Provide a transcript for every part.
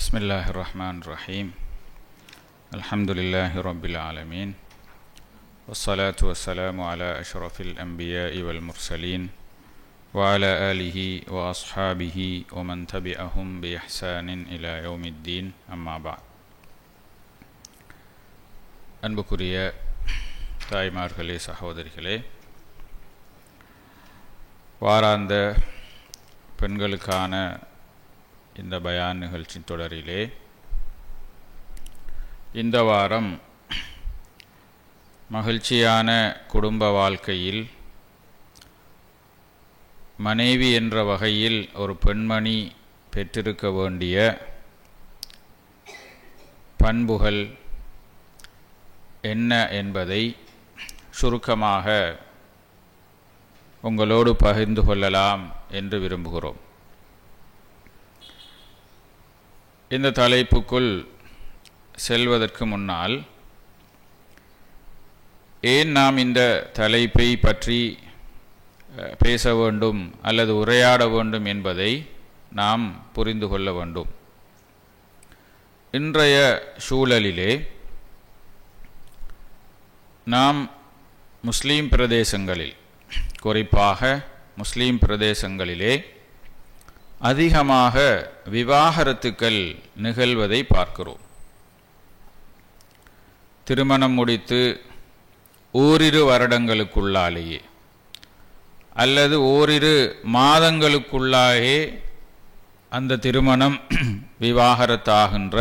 Bismillahirrahmanirrahim. Alhamdulillahi Rabbil Alamin. Wassalatu wassalamu ala ashrafil anbiya'i wal mursalin wa ala alihi wa ashabihi wa man tabi'ahum bi ihsanin ila yaumiddin, amma ba'd. அன்புக்குரிய தாய்மார்களே, சகோதரிகளே, வாராந்த பெண்களுக்கான இந்த பயான் நிகழ்ச்சி தொடரிலே இந்த வாரம் மகிழ்ச்சியான குடும்ப வாழ்க்கையில் மனைவி என்ற வகையில் ஒரு பெண்மணி பெற்றிருக்க வேண்டிய பண்புகள் என்ன என்பதை சுருக்கமாக உங்களோடு பகிர்ந்து கொள்ளலாம் என்று விரும்புகிறோம். இந்த தலைப்புக்குள் செல்வதற்கு முன்னால் ஏன் நாம் இந்த தலைப்பை பற்றி பேச வேண்டும் அல்லது உரையாட வேண்டும் என்பதை நாம் புரிந்து கொள்ள வேண்டும். இன்றைய சூழலிலே நாம் முஸ்லீம் பிரதேசங்களில், குறிப்பாக முஸ்லீம் பிரதேசங்களிலே அதிகமாக விவாகரத்துக்கள் நிகழ்வதை பார்க்கிறோம். திருமணம் முடித்து ஓரிரு வருடங்களுக்குள்ளாலேயே அல்லது ஓரிரு மாதங்களுக்குள்ளாகவே அந்த திருமணம் விவாகரத்தாகின்ற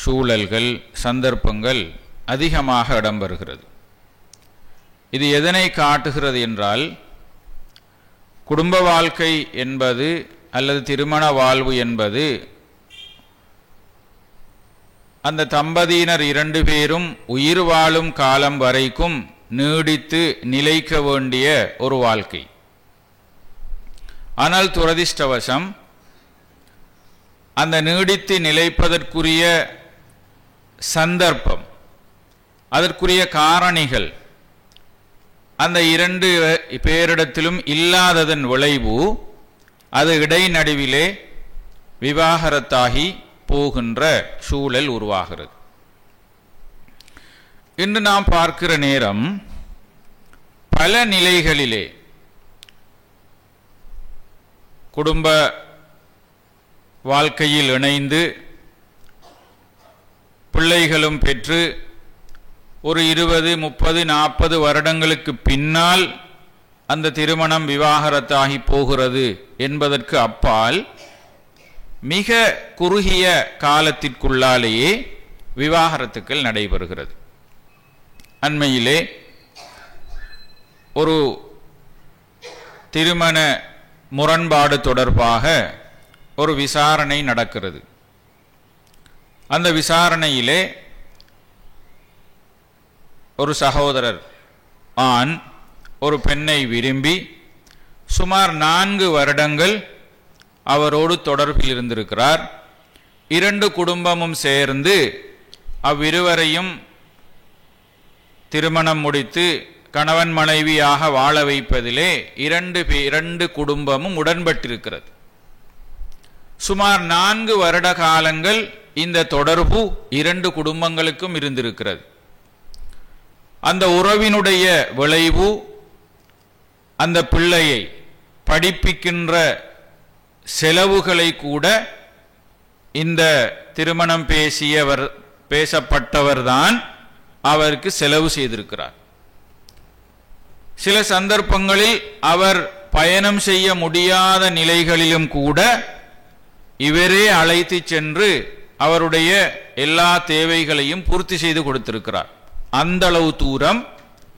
சூழல்கள், சந்தர்ப்பங்கள் அதிகமாக இடம்பெறுகிறது. இது எதனை காட்டுகிறது என்றால், குடும்ப வாழ்க்கை என்பது அல்லது திருமண வாழ்வு என்பது அந்த தம்பதியினர் இரண்டு பேரும் உயிர் வாழும் காலம் வரைக்கும் நீடித்து நிலைக்க வேண்டிய ஒரு வாழ்க்கை. ஆனால் துரதிர்ஷ்டவசம் அந்த நீடித்து நிலைப்பதற்குரிய சந்தர்ப்பம், அதற்குரிய காரணிகள் அந்த இரண்டு பேரிடத்திலும் இல்லாததன் விளைவு அது இடைநடுவிலே விவாகரத்தாகி போகின்ற சூழல் உருவாகிறது. இன்று நாம் பார்க்கிற நேரம் பல நிலைகளிலே குடும்ப வாழ்க்கையில் இணைந்து பிள்ளைகளும் பெற்று ஒரு 20, 30, 40 வருடங்களுக்கு பின்னால் அந்த திருமணம் விவாகரத்தாகி போகிறது என்பதற்கு அப்பால் மிக குறுகிய காலத்திற்குள்ளாலேயே விவாகரத்துக்கள் நடைபெறுகிறது. அண்மையிலே ஒரு திருமண முரண்பாடு தொடர்பாக ஒரு விசாரணை நடக்கிறது. அந்த விசாரணையிலே ஒரு சகோதரர் ஆண் ஒரு பெண்ணை விரும்பி சுமார் 4 வருடங்கள் அவரோடு தொடர்பில் இருந்திருக்கிறார். இரண்டு குடும்பமும் சேர்ந்து அவ்விருவரையும் திருமணம் முடித்து கணவன் மனைவியாக வாழ வைப்பதிலே இரண்டு குடும்பமும் உடன்பட்டிருக்கிறது. சுமார் 4 வருட காலங்கள் இந்த தொடர்பு இரண்டு குடும்பங்களுக்கும் இருந்திருக்கிறது. அந்த உறவினுடைய விளைவு அந்த பிள்ளையை படிப்பிக்கின்ற செலவுகளை கூட இந்த திருமணம் பேசப்பட்டவர்தான் அவருக்கு செலவு செய்திருக்கிறார். சில சந்தர்ப்பங்களில் அவர் பயணம் செய்ய முடியாத நிலைகளிலும் கூட இவரே அழைத்து சென்று அவருடைய எல்லா தேவைகளையும் பூர்த்தி செய்து கொடுத்திருக்கிறார். அந்த அளவு தூரம்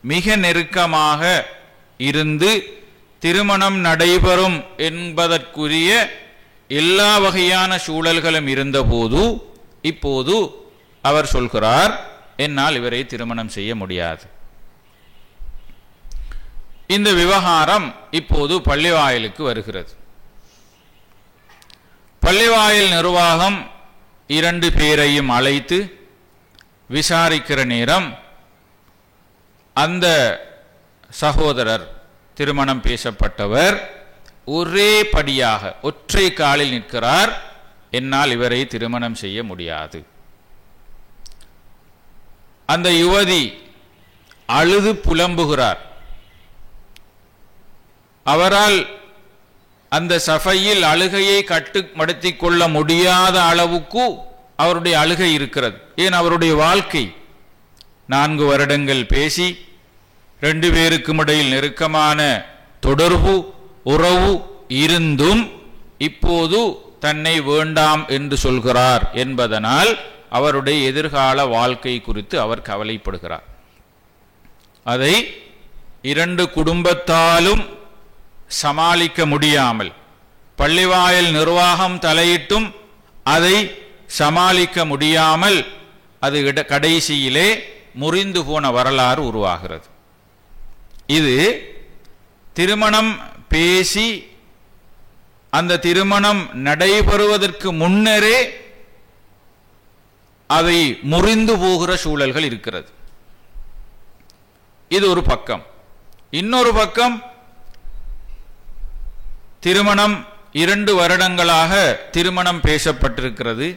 மிக நெருக்கமாக இருந்து திருமணம் நடைபெறும் என்பதற்குரிய எல்லா வகையான சூழல்களும் இருந்தபோது இப்போது அவர் சொல்கிறார், என்னால் இவரை திருமணம் செய்ய முடியாது. இந்த விவகாரம் இப்போது பள்ளிவாயலுக்கு வருகிறது. பள்ளிவாயல் நிர்வாகம் இரண்டு பேரையும் அழைத்து விசாரிக்கிற நேரம் அந்த சகோதரர் திருமணம் பேசப்பட்டவர் ஒரே படியாக ஒற்றை காலில் நிற்கிறார், என்னால் இவரை திருமணம் செய்ய முடியாது. அந்த யுவதி அழுது புலம்புகிறார். அவரால் அந்த சஃபையில் அழுகையை கட்டுப்படுத்திக் கொள்ள முடியாத அளவுக்கு அவருடைய அழுகை இருக்கிறது. ஏன், அவருடைய வாழ்க்கை 4 வருடங்கள் பேசி 2 பேருக்கும் இடையில் நெருக்கமான தொடர்பு உறவு இருந்தும் இப்போது தன்னை வேண்டாம் என்று சொல்கிறார் என்பதனால் அவருடைய எதிர்கால வாழ்க்கை குறித்து அவர் கவலைப்படுகிறார். அதை 2 குடும்பத்தாலும் சமாளிக்க முடியாமல், பள்ளிவாயல் நிர்வாகம் தலையிட்டும் அதை சமாளிக்க முடியாமல் அது கடைசியிலே முறிந்து போன வரலாறு உருவாகிறது. இது திருமணம் பேசி அந்த திருமணம் நடைபெறுவதற்கு முன்னரே அவை முறிந்து போகிற சூழல்கள் இருக்கிறது. இது ஒரு பக்கம். இன்னொரு பக்கம், திருமணம் 2 வருடங்களாக திருமணம் பேசப்பட்டிருக்கிறது.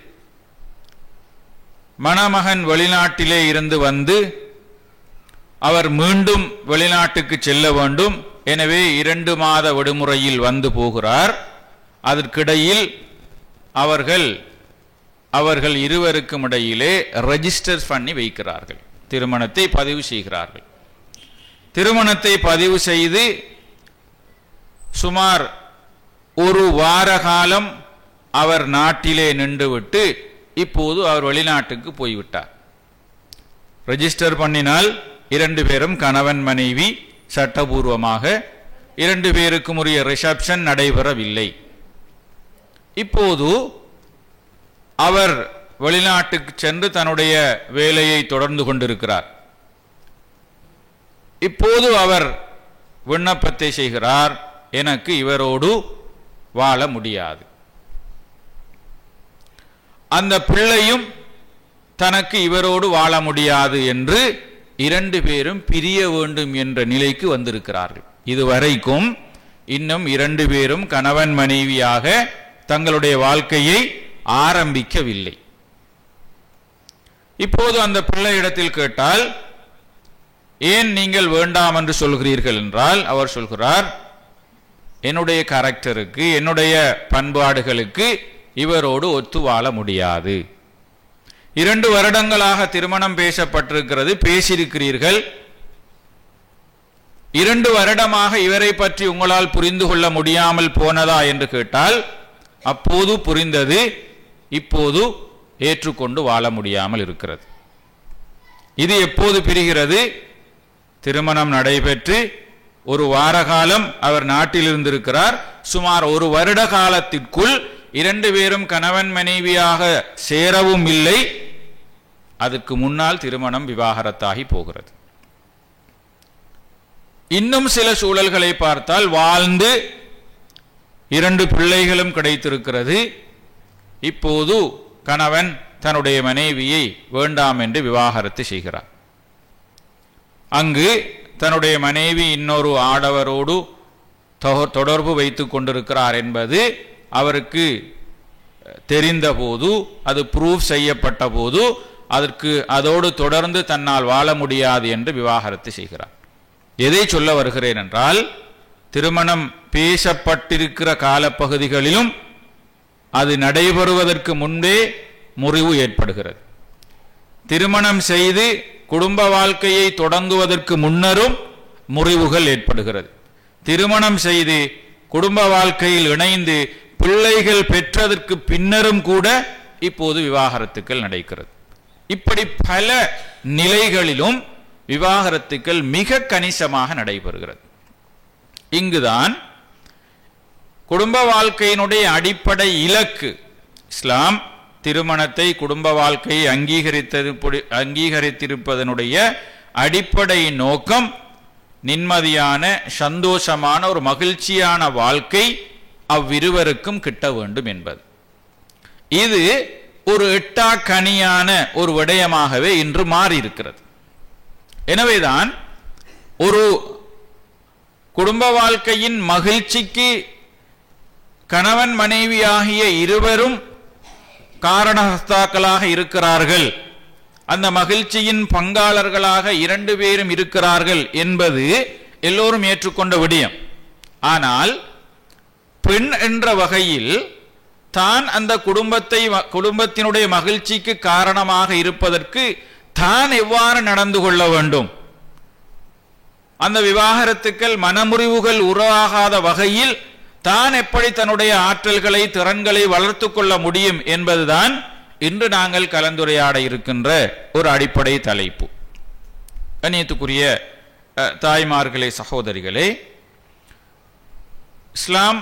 மணமகன் வெளிநாட்டிலே இருந்து வந்து அவர் மீண்டும் வெளிநாட்டுக்கு செல்ல வேண்டும். எனவே 2 மாத விடுமுறையில் வந்து போகிறார். அதற்கிடையில் அவர்கள் இருவருக்கும் இடையிலே ரெஜிஸ்டர் பண்ணி வைக்கிறார்கள், திருமணத்தை பதிவு செய்கிறார்கள். திருமணத்தை பதிவு செய்து சுமார் 1 வார காலம் அவர் நாட்டிலே நின்றுவிட்டு இப்போது அவர் வெளிநாட்டுக்கு போய்விட்டார். ரெஜிஸ்டர் பண்ணினால் 2 பேரும் கணவன் மனைவி சட்டபூர்வமாக, 2 பேருக்கும் உரிய ரிசப்ஷன் நடைபெறவில்லை. இப்போது அவர் வெளிநாட்டுக்கு சென்று தன்னுடைய வேலையை தொடர்ந்து கொண்டிருக்கிறார். இப்போது அவர் விண்ணப்பத்தை செய்கிறார், எனக்கு இவரோடு வாழ முடியாது. அந்த பிள்ளையும் தனக்கு இவரோடு வாழ முடியாது என்று 2 பேரும் பிரிய வேண்டும் என்ற நிலைக்கு வந்திருக்கிறார்கள். இதுவரைக்கும் இன்னும் 2 பேரும் கணவன் மனைவியாக தங்களுடைய வாழ்க்கையை ஆரம்பிக்கவில்லை. இப்போது அந்த பிள்ளை இடத்தில் கேட்டால், ஏன் நீங்கள் வேண்டாம் என்று சொல்கிறீர்கள் என்றால், அவர் சொல்கிறார், என்னுடைய கேரக்டருக்கு, என்னுடைய பண்பாடுகளுக்கு இவரோடு ஒத்து வாழ முடியாது. 2 வருடங்களாக திருமணம் பேசப்பட்டிருக்கிறது, பேசியிருக்கிறீர்கள். 2 வருடமாக இவரை பற்றி உங்களால் புரிந்து கொள்ள முடியாமல் போனதா என்று கேட்டால், அப்போது புரிந்தது, இப்போது ஏற்றுக்கொண்டு வாழ முடியாமல் இருக்கிறது. இது எப்போது பிரிகிறது? திருமணம் நடைபெற்று 1 வார காலம் அவர் நாட்டில் இருந்திருக்கிறார். சுமார் 1 வருட காலத்திற்குள் 2 பேரும் கணவன் மனைவியாக சேரவும் இல்லை. அதற்கு முன்னால் திருமணம் விவாகரத்தாகி போகிறது. இன்னும் சில சூழல்களை பார்த்தால், வாழ்ந்து 2 பிள்ளைகளும் கிடைத்திருக்கிறது. இப்போது கணவன் தன்னுடைய மனைவியை வேண்டாம் என்று விவாகரத்து செய்கிறார். அங்கு தன்னுடைய மனைவி இன்னொரு ஆடவரோடு தொடர்பு வைத்துக் கொண்டிருக்கிறார் என்பது அவருக்கு தெரிந்த போது, அது ப்ரூவ் செய்யப்பட்ட போது, அதோடு தொடர்ந்து தன்னால் வாழ முடியாது என்று விவாகரத்து செய்கிறார். எதை சொல்ல வருகிறேன் என்றால், திருமணம் பேசப்பட்டிருக்கிற காலப்பகுதிகளிலும் அது நடைபெறுவதற்கு முன்பே முறிவு ஏற்படுகிறது. திருமணம் செய்து குடும்ப வாழ்க்கையை தொடங்குவதற்கு முன்னரும் முறிவுகள் ஏற்படுகிறது. திருமணம் செய்து குடும்ப வாழ்க்கையில் இணைந்து பிள்ளைகள் பெற்றதற்கு பின்னரும் கூட இப்போது விவாகரத்துக்கள் நடக்கிறது. இப்படி பல நிலைகளிலும் விவாகரத்துக்கள் மிக கணிசமாக நடைபெறுகிறது. இங்குதான் குடும்ப வாழ்க்கையினுடைய அடிப்படை இலக்கு, இஸ்லாம் திருமணத்தை குடும்ப வாழ்க்கையை அங்கீகரித்திருப்பதனுடைய அடிப்படை நோக்கம் நிம்மதியான, சந்தோஷமான, ஒரு மகிழ்ச்சியான வாழ்க்கை அவ்விருவருக்கும் கிட்ட வேண்டும் என்பது. இது ஒரு எட்டா கனியான ஒரு விடயமாகவே இன்று மாறி இருக்கிறது. எனவேதான் ஒரு குடும்ப வாழ்க்கையின் மகிழ்ச்சிக்கு கணவன் மனைவி ஆகிய இருவரும் காரணஹஸ்தாக்களாக இருக்கிறார்கள், அந்த மகிழ்ச்சியின் பங்காளர்களாக 2 பேரும் இருக்கிறார்கள் என்பது எல்லோரும் ஏற்றுக்கொண்ட விடயம். ஆனால் பெண் என்ற வகையில் தான் அந்த குடும்பத்தினுடைய மகிழ்ச்சிக்கு காரணமாக இருப்பதற்கு தான் எவ்வாறு நடந்து கொள்ள வேண்டும், அந்த விவாகரத்துக்கள் மனமுறிவுகள் உருவாகாத வகையில் தான் எப்படி தன்னுடைய ஆற்றல்களை திறன்களை வளர்த்து கொள்ள முடியும் என்பதுதான் இன்று நாங்கள் கலந்துரையாட இருக்கின்ற ஒரு அடிப்படை தலைப்பு. கண்ணியத்துக்குரிய தாய்மார்களே, சகோதரிகளே, இஸ்லாம்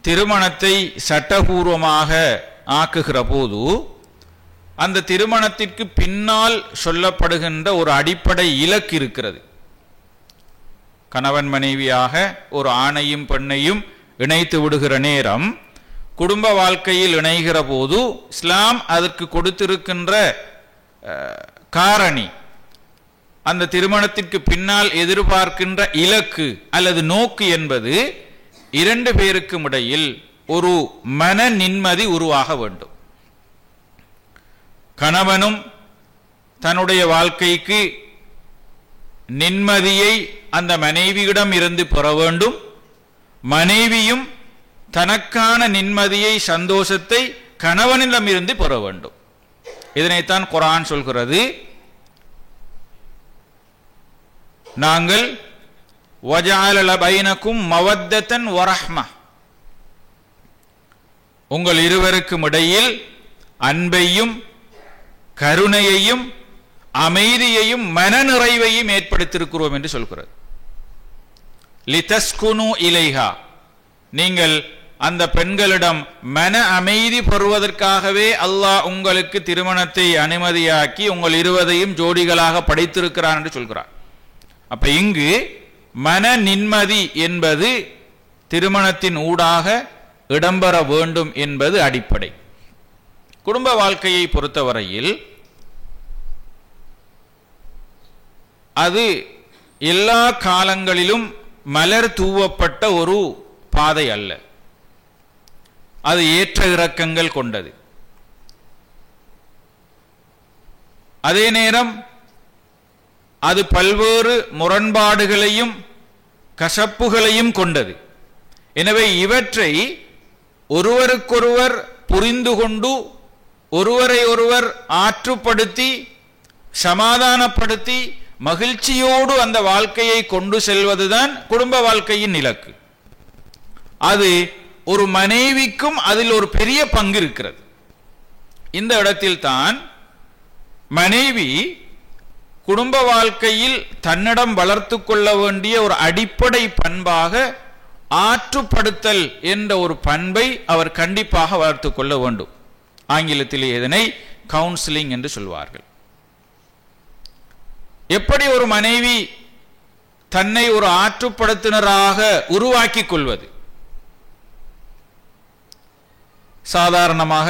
திருமணத்தை சட்டபூர்வமாக ஆக்குகிற போது அந்த திருமணத்திற்கு பின்னால் சொல்லப்படுகின்ற ஒரு அடிப்படை இலக்கு இருக்கிறது. கணவன் மனைவியாக ஒரு ஆணையும் பெண்ணையும் இணைத்து விடுகிற நேரம், குடும்ப வாழ்க்கையில் இணைகிற போது இஸ்லாம் அதற்கு கொடுத்திருக்கின்ற காரணி, அந்த திருமணத்திற்கு பின்னால் எதிர்பார்க்கின்ற இலக்கு அல்லது நோக்கு என்பது 2 பேருக்கும் இடையில் ஒரு மன நிம்மதி உருவாக வேண்டும். கணவனும் தன்னுடைய வாழ்க்கைக்கு நிம்மதியை அந்த மனைவியிடம் இருந்து பெற வேண்டும், மனைவியும் தனக்கான நிம்மதியை சந்தோஷத்தை கணவனிடம் இருந்து பெற வேண்டும். இதனைத்தான் குர்ஆன் சொல்கிறது, நாங்கள் வஜஅல பைனக்கும் மவத்தன் வரஹ்மா, உங்கள் இருவருக்கும் இடையில் அன்பையும் கருணையையும் அமைதியையும் மனநிறைவையும் ஏற்படுத்தியிருக்கிறோம் என்று சொல்கிறது. லிதஸ்குனு இலைஹா, நீங்கள் அந்த பெண்களிடம் மன அமைதி பெறுவதற்காகவே அல்லாஹ் உங்களுக்கு திருமணத்தை அனுமதியாக்கி உங்கள் இருவரையும் ஜோடிகளாக படைத்திருக்கிறார் என்று சொல்கிறார். அப்ப இங்கு மன நிம்மதி என்பது திருமணத்தின் ஊடாக இடம்பெற வேண்டும் என்பது அடிப்படை. குடும்ப வாழ்க்கையை பொறுத்தவரையில் அது எல்லா காலங்களிலும் மலர் தூவப்பட்ட ஒரு பாதை அல்ல, அது ஏற்ற இறக்கங்கள் கொண்டது. அதே நேரம் அது பல்வேறு முரண்பாடுகளையும் கசப்புகளையும் கொண்டது. எனவே இவற்றை ஒருவருக்கொருவர் புரிந்து கொண்டு ஒருவரை ஒருவர் ஆற்றுப்படுத்தி சமாதானப்படுத்தி மகிழ்ச்சியோடு அந்த வாழ்க்கையை கொண்டு செல்வதுதான் குடும்ப வாழ்க்கையின் இலக்கு. அது ஒரு மனைவிக்கும் அதில் ஒரு பெரிய பங்கு இருக்கிறது. இந்த இடத்தில் தான் மனைவி குடும்ப வாழ்க்கையில் தன்னிடம் வளர்த்து கொள்ள வேண்டிய ஒரு அடிப்படை பண்பாக ஆற்றுப்படுத்தல் என்ற ஒரு பண்பை அவர் கண்டிப்பாக வளர்த்து கொள்ள வேண்டும். ஆங்கிலத்திலே இதனை கவுன்சிலிங் என்று சொல்வார்கள். எப்படி ஒரு மனைவி தன்னை ஒரு ஆற்றுப்படுத்தினராக உருவாக்கி கொள்வது? சாதாரணமாக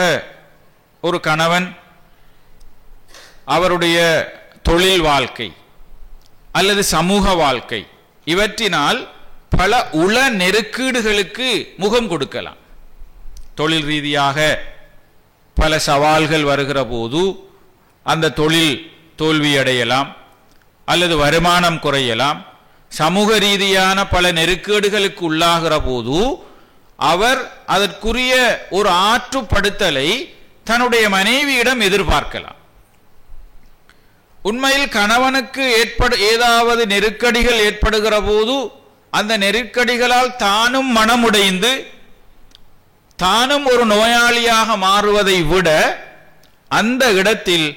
ஒரு கணவன் அவருடைய தொழில் வாழ்க்கை அல்லது சமூக வாழ்க்கை இவற்றினால் பல உள நெருக்கீடுகளுக்கு முகம் கொடுக்கலாம். தொழில் ரீதியாக பல சவால்கள் வருகிற போது அந்த தொழில் தோல்வியடையலாம் அல்லது வருமானம் குறையலாம். சமூக ரீதியான பல நெருக்கீடுகளுக்கு உள்ளாகிற போது அவர் அதற்குரிய ஒரு ஆற்றுப்படுத்தலை தன்னுடைய மனைவியிடம் எதிர்பார்க்கலாம். உண்மையில் கணவனுக்கு ஏதாவது நெருக்கடிகள் ஏற்படுகிற போது அந்த நெருக்கடிகளால் தானும் மனமுடைந்து தானும் ஒரு நோயாளியாக மாறுவதை விட அந்த இடத்தில்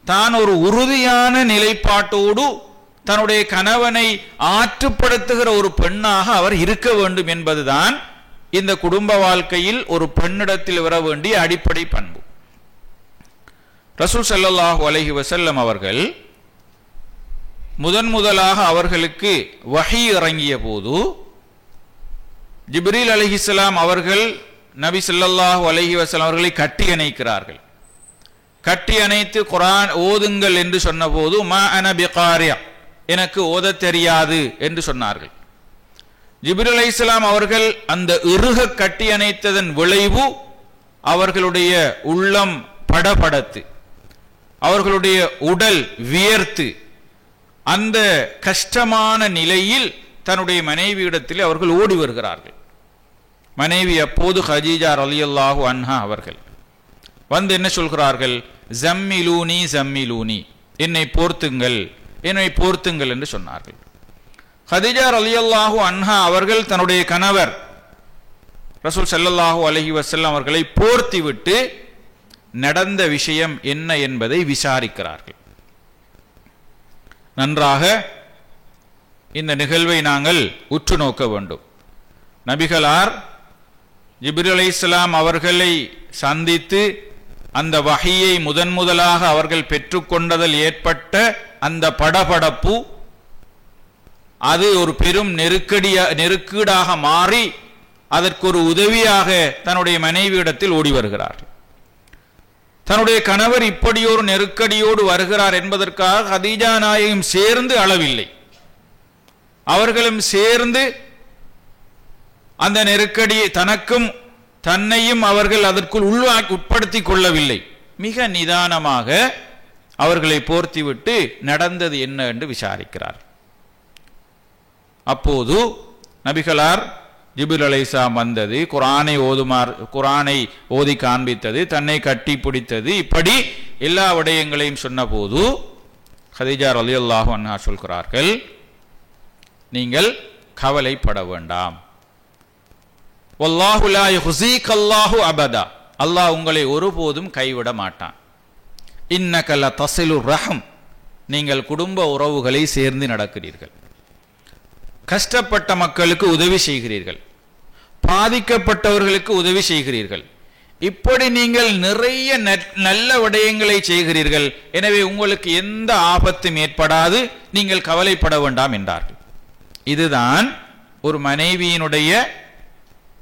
தான் ஒரு உறுதியான நிலைப்பாட்டோடு தன்னுடைய கணவனை ஆற்றுப்படுத்துகிற ஒரு பெண்ணாக அவர் இருக்க வேண்டும் என்பதுதான் இந்த குடும்ப வாழ்க்கையில் ஒரு பெண்ணிடத்தில் வர வேண்டிய அடிப்படை பண்பு. ரசூல் ஸல்லல்லாஹு அலைஹி வஸல்லம் அவர்கள் முதலாக அவர்களுக்கு வஹி இறங்கிய போது ஜிப்ரீல் அலைஹிஸ்ஸலாம் அவர்கள் நபி ஸல்லல்லாஹு அலைஹி வஸல்லம் அவர்களை கட்டி அணைக்கிறார்கள். கட்டி அணைத்து குர்ஆன் ஓதுங்கள் என்று சொன்னபோது மா அன பிகாரியா, எனக்கு ஓத தெரியாது என்று சொன்னார்கள். ஜிப்ரீல் அலைஹிஸ்ஸலாம் அவர்கள் அந்த இறுக கட்டி அணைத்ததன் விளைவு அவர்களுடைய உள்ளம் படபடத்து, அவர்களுடைய உடல் வியர்த்து, அந்த கஷ்டமான நிலையில் தன்னுடைய மனைவியிடத்தில் அவர்கள் ஓடி வருகிறார்கள். மனைவி அப்போது ஹதீஜா ரலியல்லாஹு அன்ஹா அவர்கள் வந்து என்ன சொல்கிறார்கள்? ஜம்மிலூனி ஜம்மிலூனி, என்னை போர்த்துங்கள், என்னை போர்த்துங்கள் என்று சொன்னார்கள். ஹதீஜா ரலியல்லாஹு அன்ஹா அவர்கள் தன்னுடைய கணவர் ரசூல் ஸல்லல்லாஹு அலைஹி வஸல்லம் அவர்களை போர்த்தி விட்டு நடந்த விஷயம் என்ன என்பதை விசாரிக்கிறார்கள். நன்றாக இந்த நிகழ்வை நாங்கள் உற்று நோக்க வேண்டும். நபிகளார் ஜிப்ரீல் அலைஹிஸ்ஸலாம் அவர்களை சந்தித்து அந்த வஹீயை முதலாக அவர்கள் பெற்றுக்கொண்டதில் ஏற்பட்ட அந்த படபடப்பு, அது ஒரு பெரும் நெருக்கீடாக மாறி அதற்கு ஒரு உதவியாக தன்னுடைய மனைவியிடத்தில் ஓடி வருகிறார். தன்னுடைய கணவர் இப்படி ஒரு நெருக்கடியோடு வருகிறார் என்பதற்காக ஹதீஜா நாயகம் சேர்ந்து அளவில்லை, அவர்களும் சேர்ந்து அந்த நெருக்கடியை தனக்கும் தன்னையும் அவர்கள் அதற்குள் உட்படுத்திக் கொள்ளவில்லை. மிக நிதானமாக அவர்களை போர்த்திவிட்டு நடந்தது என்ன என்று விசாரிக்கிறார். அப்போது நபிகளார் ஜிப்ரீல் அலைஹிஸ்ஸலாம் வந்தது, குர்ஆனை ஓதி காண்பித்தது, தன்னை கட்டி பிடித்தது, இப்படி எல்லா விடயங்களையும் சொன்னபோது ஹதீஜா ரலியல்லாஹு அன்ஹா சொல்கிறார்கள், நீங்கள் கவலைப்பட வேண்டாம், வல்லாஹு லா யுஹ்ஸீகல்லாஹு அபதா, அல்லாஹ் உங்களை ஒருபோதும் கைவிட மாட்டான். இன்னக லதஸிலுர் ரஹம், நீங்கள் குடும்ப உறவுகளை சேர்ந்து நடக்கிறீர்கள், கஷ்டப்பட்ட மக்களுக்கு உதவி செய்கிறீர்கள், பாதிக்கப்பட்டவர்களுக்கு உதவி செய்கிறீர்கள், இப்படி நீங்கள் நிறைய நல்ல விடயங்களை செய்கிறீர்கள், எனவே உங்களுக்கு எந்த ஆபத்தும் ஏற்படாது, நீங்கள் கவலைப்பட வேண்டாம் என்றார்கள். இதுதான் ஒரு மனைவியினுடைய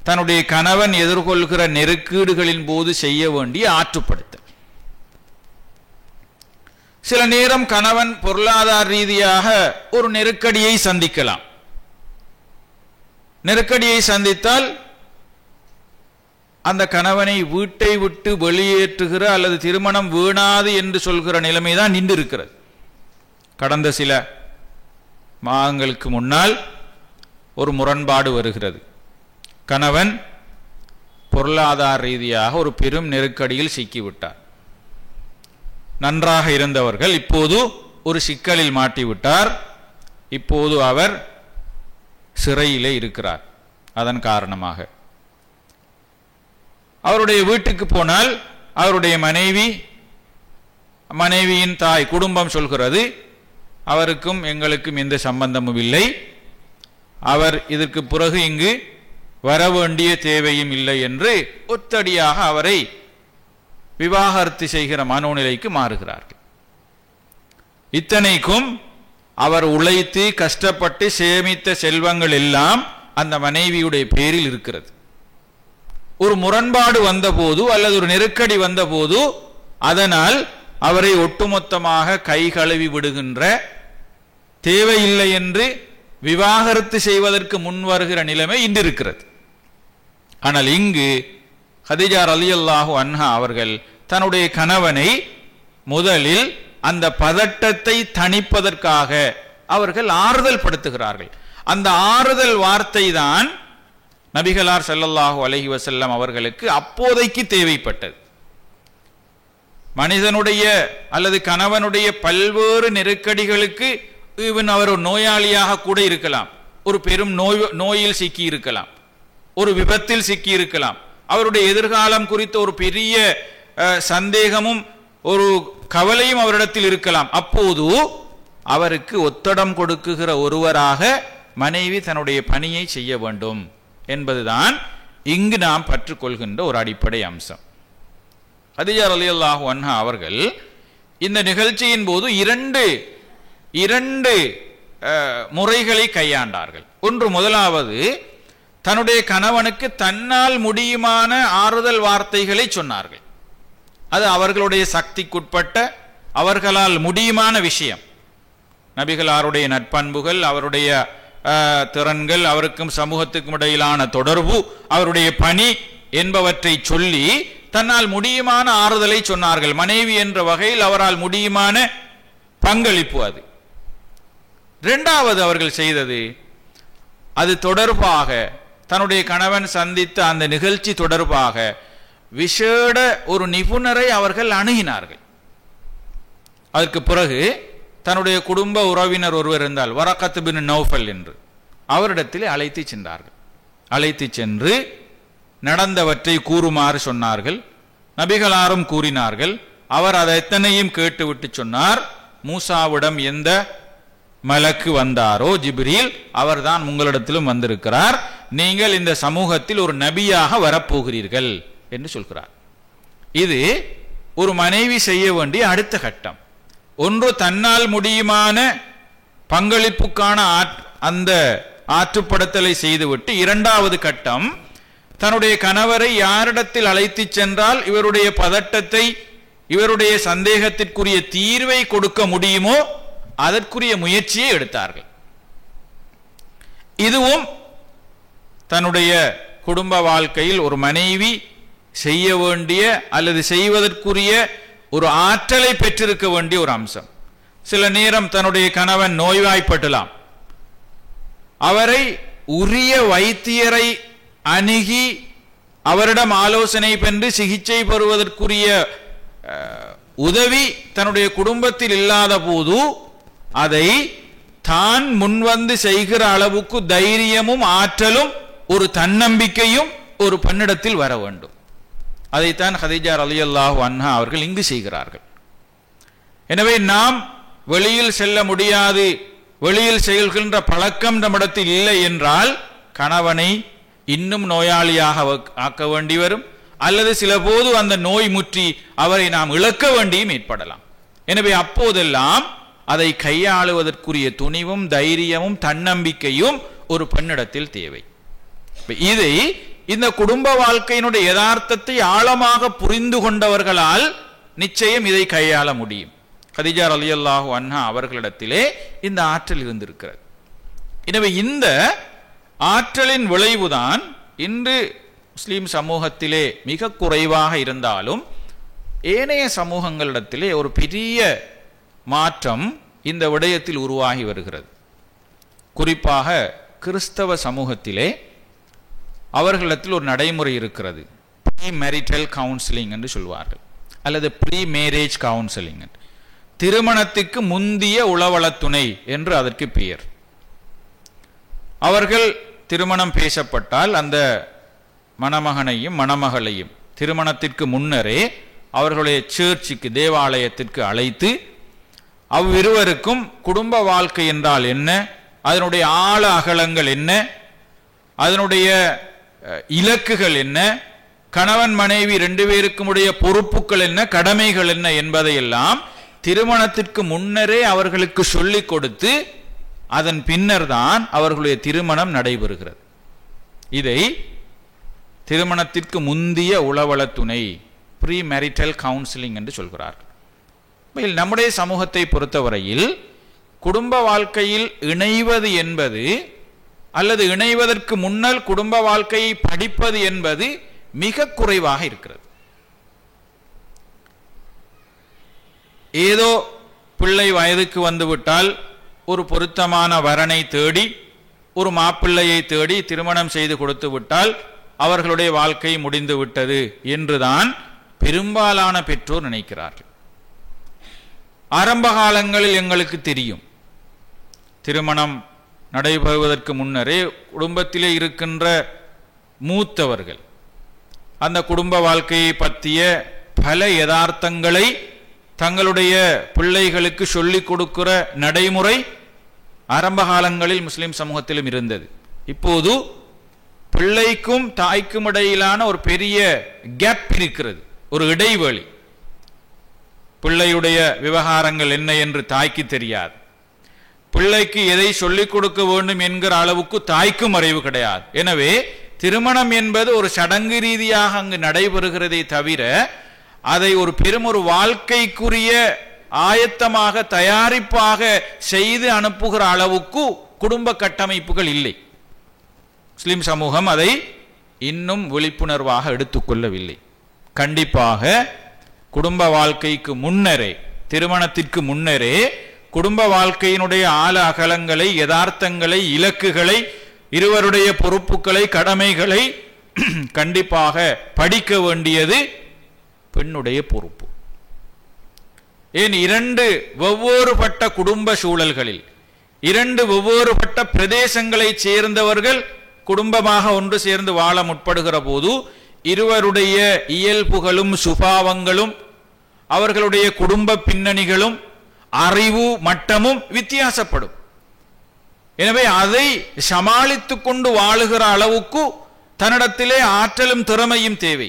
தன்னுடைய கணவன் எதிர்கொள்கிற நெருக்கீடுகளின் போது செய்ய வேண்டிய ஆற்றுப்படுத்தல். சில நேரம் கணவன் பொருளாதார ரீதியாக ஒரு நெருக்கடியை சந்திக்கலாம். நெருக்கடியை சந்தித்தால் அந்த கணவனை வீட்டை விட்டு வெளியேற்றுகிற அல்லது திருமணம் வேணாது என்று சொல்கிற நிலைமைதான் நின்று இருக்கிறது. கடந்த சில மாதங்களுக்கு முன்னால் ஒரு முரண்பாடு வருகிறது. கணவன் பொருளாதார ரீதியாக ஒரு பெரும் நெருக்கடியில் சிக்கிவிட்டார். நன்றாக இருந்தவர்கள் இப்போது ஒரு சிக்கலில் மாட்டிவிட்டார். இப்போது அவர் சிறையிலே இருக்கிறார். அதன் காரணமாக அவருடைய வீட்டுக்கு போனால் அவருடைய மனைவியின் தாய் குடும்பம் சொல்கிறது, அவருக்கும் எங்களுக்கும் எந்த சம்பந்தமும் இல்லை, அவர் இதற்கு பிறகு இங்கு வர வேண்டிய தேவையும் இல்லை என்று ஒத்தடியாக அவரை விவாகரத்து செய்கிற மனோநிலைக்கு மாறுகிறார்கள். இத்தனைக்கும் அவர் உழைத்து கஷ்டப்பட்டு சேமித்த செல்வங்கள் எல்லாம் அந்த மனைவியுடைய பேரில் இருக்கிறது. ஒரு முரண்பாடு வந்தபோது அல்லது ஒரு நெருக்கடி வந்தபோது அதனால் அவரை ஒட்டுமொத்தமாக கை கழுவி விடுகின்ற, தேவையில்லை என்று விவாகரத்து செய்வதற்கு முன் வருகிற நிலைமை இன்று இருக்கிறது. ஆனால் இங்கு ஹதீஜா ரலியல்லாஹு அன்ஹா அவர்கள் தன்னுடைய கணவனை முதலில் அந்த பதட்டத்தை தணிப்பதற்காக அவர்கள் ஆறுதல் படுத்துகிறார்கள். அந்த ஆறுதல் வார்த்தை தான் நபிகளார் ஸல்லல்லாஹு அலைஹி வஸல்லம் அவர்களுக்கு அப்போதைக்கு தேவைப்பட்டது. மனிதனுடைய அல்லது கணவனுடைய பல்வேறு நெருக்கடிகளுக்கு இவன் அவர் ஒரு நோயாளியாக கூட இருக்கலாம், ஒரு பெரும் நோயில் சிக்கி இருக்கலாம், ஒரு விபத்தில் சிக்கி இருக்கலாம், அவருடைய எதிர்காலம் குறித்த ஒரு பெரிய சந்தேகமும் ஒரு கவலையும் அவரிடத்தில் இருக்கலாம். அப்போது அவருக்கு ஒத்தடம் கொடுக்குகிற ஒருவராக மனைவி தன்னுடைய பணியை செய்ய வேண்டும் என்பதுதான் இங்கு நாம் பற்றுக்கொள்கின்ற ஒரு அடிப்படை அம்சம். ஹதீஜா ரலியல்லாஹு அன்ஹா அவர்கள் இந்த நிகழ்ச்சியின் போது இரண்டு முறைகளை கையாண்டார்கள். ஒன்று, முதலாவது தன்னுடைய கணவனுக்கு தன்னால் முடியுமான ஆறுதல் வார்த்தைகளை சொன்னார்கள். அது அவர்களுடைய சக்திக்குட்பட்ட அவர்களால் முடியுமான விஷயம். நபிகளாருடைய நட்பண்புகள், அவருடைய திறன்கள், அவருக்கும் சமூகத்துக்கும் இடையிலான தொடர்பு, அவருடைய பணி என்பவற்றை சொல்லி தன்னால் முடியுமான ஆறுதலை சொன்னார்கள். மனைவி என்ற வகையில் அவரால் முடியுமான பங்களிப்பு அது. இரண்டாவது அவர்கள் செய்தது, அது தொடர்பாக தன்னுடைய கணவன் சந்தித்த அந்த நிகழ்ச்சி தொடர்பாக விசேட ஒரு நிபுணரை அவர்கள் அணுகினார்கள். அதற்கு பிறகு தன்னுடைய குடும்ப உறவினர் ஒருவர் இருந்தால், வரக்கத் பின் நௌஃபல் என்று, அவரிடத்தில் அழைத்து சென்றார்கள். அழைத்து சென்று நடந்தவற்றை கூறுமாறு சொன்னார்கள். நபிகளாரும் கூறினார்கள். அவர் அதை எத்தனையும் கேட்டுவிட்டு சொன்னார், மூசாவிடம் எந்த மலக்கு வந்தாரோ ஜிப்ரீல், அவர்தான் உங்களிடத்திலும் வந்திருக்கிறார். நீங்கள் இந்த சமூகத்தில் ஒரு நபியாக வரப்போகிறீர்கள் என்று சொல்கிறார். இது ஒரு மனைவி செய்ய வேண்டிய அடுத்த கட்டம். ஒன்று தன்னால் முடியுமான பங்களிப்புக்கான அந்த ஆற்றுப்படுத்தலை செய்துவிட்டு, இரண்டாவது கட்டம் தன்னுடைய கணவரை யாரிடத்தில் அழைத்து சென்றால் இவருடைய பதட்டத்தை, இவருடைய சந்தேகத்திற்குரிய தீர்வை கொடுக்க முடியுமோ அதற்குரிய முயற்சியை எடுத்தார்கள். இதுவும் தன்னுடைய குடும்ப வாழ்க்கையில் ஒரு மனைவி செய்ய வேண்டிய அல்லது செய்வதற்குரிய ஒரு ஆற்றலை பெற்றிருக்க வேண்டிய ஒரு அம்சம். சில நேரம் தன்னுடைய கணவன் நோய்வாய்ப்படலாம், அவரை உரிய வைத்தியரை அணுகி அவரிடம் ஆலோசனை பெற்று சிகிச்சை பெறுவதற்குரிய உதவி தன்னுடைய குடும்பத்தில் இல்லாத போது அதை தான் முன்வந்து செய்கிற அளவுக்கு தைரியமும் ஆற்றலும் ஒரு தன்னம்பிக்கையும் ஒரு பெண்ணிடத்தில் வர வேண்டும். அதைத்தான் ஹதீஜா ரலியல்லாஹு அன்ஹா அவர்கள் இங்கு செய்கிறார்கள். எனவே நாம் வெளியில் செல்ல முடியாது, வெளியில் செல்கின்ற பழக்கம் நம்மிடத்தில் இல்லை என்றால் கணவனை இன்னும் நோயாளியாக ஆக்க வேண்டி வரும், அல்லது சில போது அந்த நோய் முற்றி அவரை நாம் இழக்க வேண்டியும் ஏற்படலாம். எனவே அப்போதெல்லாம் அதை கையாளுவதற்குரிய துணிவும் தைரியமும் தன்னம்பிக்கையும் ஒரு பெண்ணிடத்தில் தேவை. இதை இந்த குடும்ப வாழ்க்கையினுடைய யதார்த்தத்தை ஆழமாக புரிந்து கொண்டவர்களால் நிச்சயம் இதை கையாள முடியும். கதீஜா ரலியல்லாஹு அன்ஹா அவர்களிடத்திலே இந்த ஆற்றல் இருந்திருக்கிறது. எனவே இந்த ஆற்றலின் விளைவுதான் இன்று முஸ்லிம் சமூகத்திலே மிக குறைவாக இருந்தாலும் ஏனைய சமூகங்களிடத்திலே ஒரு பெரிய மாற்றம் இந்த விடயத்தில் உருவாகி வருகிறது. குறிப்பாக கிறிஸ்தவ சமூகத்திலே அவர்களிடத்தில் ஒரு நடைமுறை இருக்கிறது. ப்ரீ மேரிட்டல் கவுன்சிலிங் என்று சொல்வார்கள், அல்லது ப்ரீ மேரேஜ் கவுன்சிலிங், திருமணத்துக்கு முந்திய உளவளத்துணை என்று அதற்கு பெயர். அவர்கள் திருமணம் பேசப்பட்டால் அந்த மணமகனையும் மணமகளையும் திருமணத்திற்கு முன்னரே அவர்களுடைய சர்ச்சுக்கு, தேவாலயத்திற்கு அழைத்து அவ்விருவருக்கும் குடும்ப வாழ்க்கை என்றால் என்ன, அதனுடைய ஆழ அகலங்கள் என்ன, அதனுடைய இலக்குகள் என்ன, கணவன் மனைவி ரெண்டு பேருக்கும் உடைய பொறுப்புகள் என்ன, கடமைகள் என்ன என்பதையெல்லாம் திருமணத்திற்கு முன்னரே அவர்களுக்கு சொல்லிக் கொடுத்து அதன் பின்னர் தான் அவர்களுடைய திருமணம் நடைபெறுகிறது. இதை திருமணத்திற்கு முந்திய உளவள துணை, ப்ரீ மேரிட்டல் கவுன்சிலிங் என்று சொல்கிறார்கள். நம்முடைய சமூகத்தை பொறுத்தவரையில் குடும்ப வாழ்க்கையில் இணைவது என்பது, அல்லது இணைவதற்கு முன்னால் குடும்ப வாழ்க்கையை படிப்பது என்பது மிக குறைவாக இருக்கிறது. ஏதோ பிள்ளை வயதுக்கு வந்துவிட்டால் ஒரு பொருத்தமான வரனை தேடி, ஒரு மாப்பிள்ளையை தேடி திருமணம் செய்து கொடுத்து விட்டால் அவர்களுடைய வாழ்க்கை முடிந்து விட்டது என்றுதான் பெரும்பாலான பெற்றோர் நினைக்கிறார்கள். ஆரம்ப காலங்களில் எங்களுக்கு தெரியும், திருமணம் நடைபெறுவதற்கு முன்னரே குடும்பத்திலே இருக்கின்ற மூத்தவர்கள் அந்த குடும்ப வாழ்க்கையை பற்றிய பல யதார்த்தங்களை தங்களுடைய பிள்ளைகளுக்கு சொல்லிக் கொடுக்கிற நடைமுறை ஆரம்ப காலங்களில் முஸ்லிம் சமூகத்திலும் இருந்தது. இப்போது பிள்ளைக்கும் தாய்க்கும் இடையிலான ஒரு பெரிய கேப் இருக்கிறது, ஒரு இடைவெளி. பிள்ளையுடைய விவகாரங்கள் என்ன என்று தாய்க்கு தெரியாது, பிள்ளைக்கு எதை சொல்லிக் கொடுக்க வேண்டும் என்கிற அளவுக்கு தாய்க்கும் அறிவு கிடையாது. எனவே திருமணம் என்பது ஒரு சடங்கு ரீதியாக அங்கு நடைபெறுகிறதே தவிர அதை ஒரு பெரும் வாழ்க்கைக்குரிய ஆயத்தமாக தயாரிப்பாக செய்து அனுப்புகிற அளவுக்கு குடும்ப கட்டமைப்புகள் இல்லை. முஸ்லிம் சமூகம் அதை இன்னும் விழிப்புணர்வாக எடுத்துக்கொள்ளவில்லை. கண்டிப்பாக குடும்ப வாழ்க்கைக்கு முன்னரே, திருமணத்திற்கு முன்னரே குடும்ப வாழ்க்கையினுடைய ஆழ அகலங்களை, யதார்த்தங்களை, இலக்குகளை, இருவருடைய பொறுப்புகளை, கடமைகளை கண்டிப்பாக படிக்க வேண்டியது பெண்ணுடைய பொறுப்பு. ஏன், இரண்டு வெவ்வேறுபட்ட குடும்ப சூழல்களில், இரண்டு வெவ்வேறுபட்ட பிரதேசங்களை சேர்ந்தவர்கள் குடும்பமாக ஒன்று சேர்ந்து வாழ முற்படுகிற போது இருவருடைய இயல்புகளும் சுபாவங்களும் அவர்களுடைய குடும்ப பின்னணிகளும் அறிவு மட்டமும் வித்தியாசப்படும். எனவே அதை சமாளித்துக் கொண்டு வாழுகிற அளவுக்கு தன்னிடத்திலே ஆற்றலும் திறமையும் தேவை.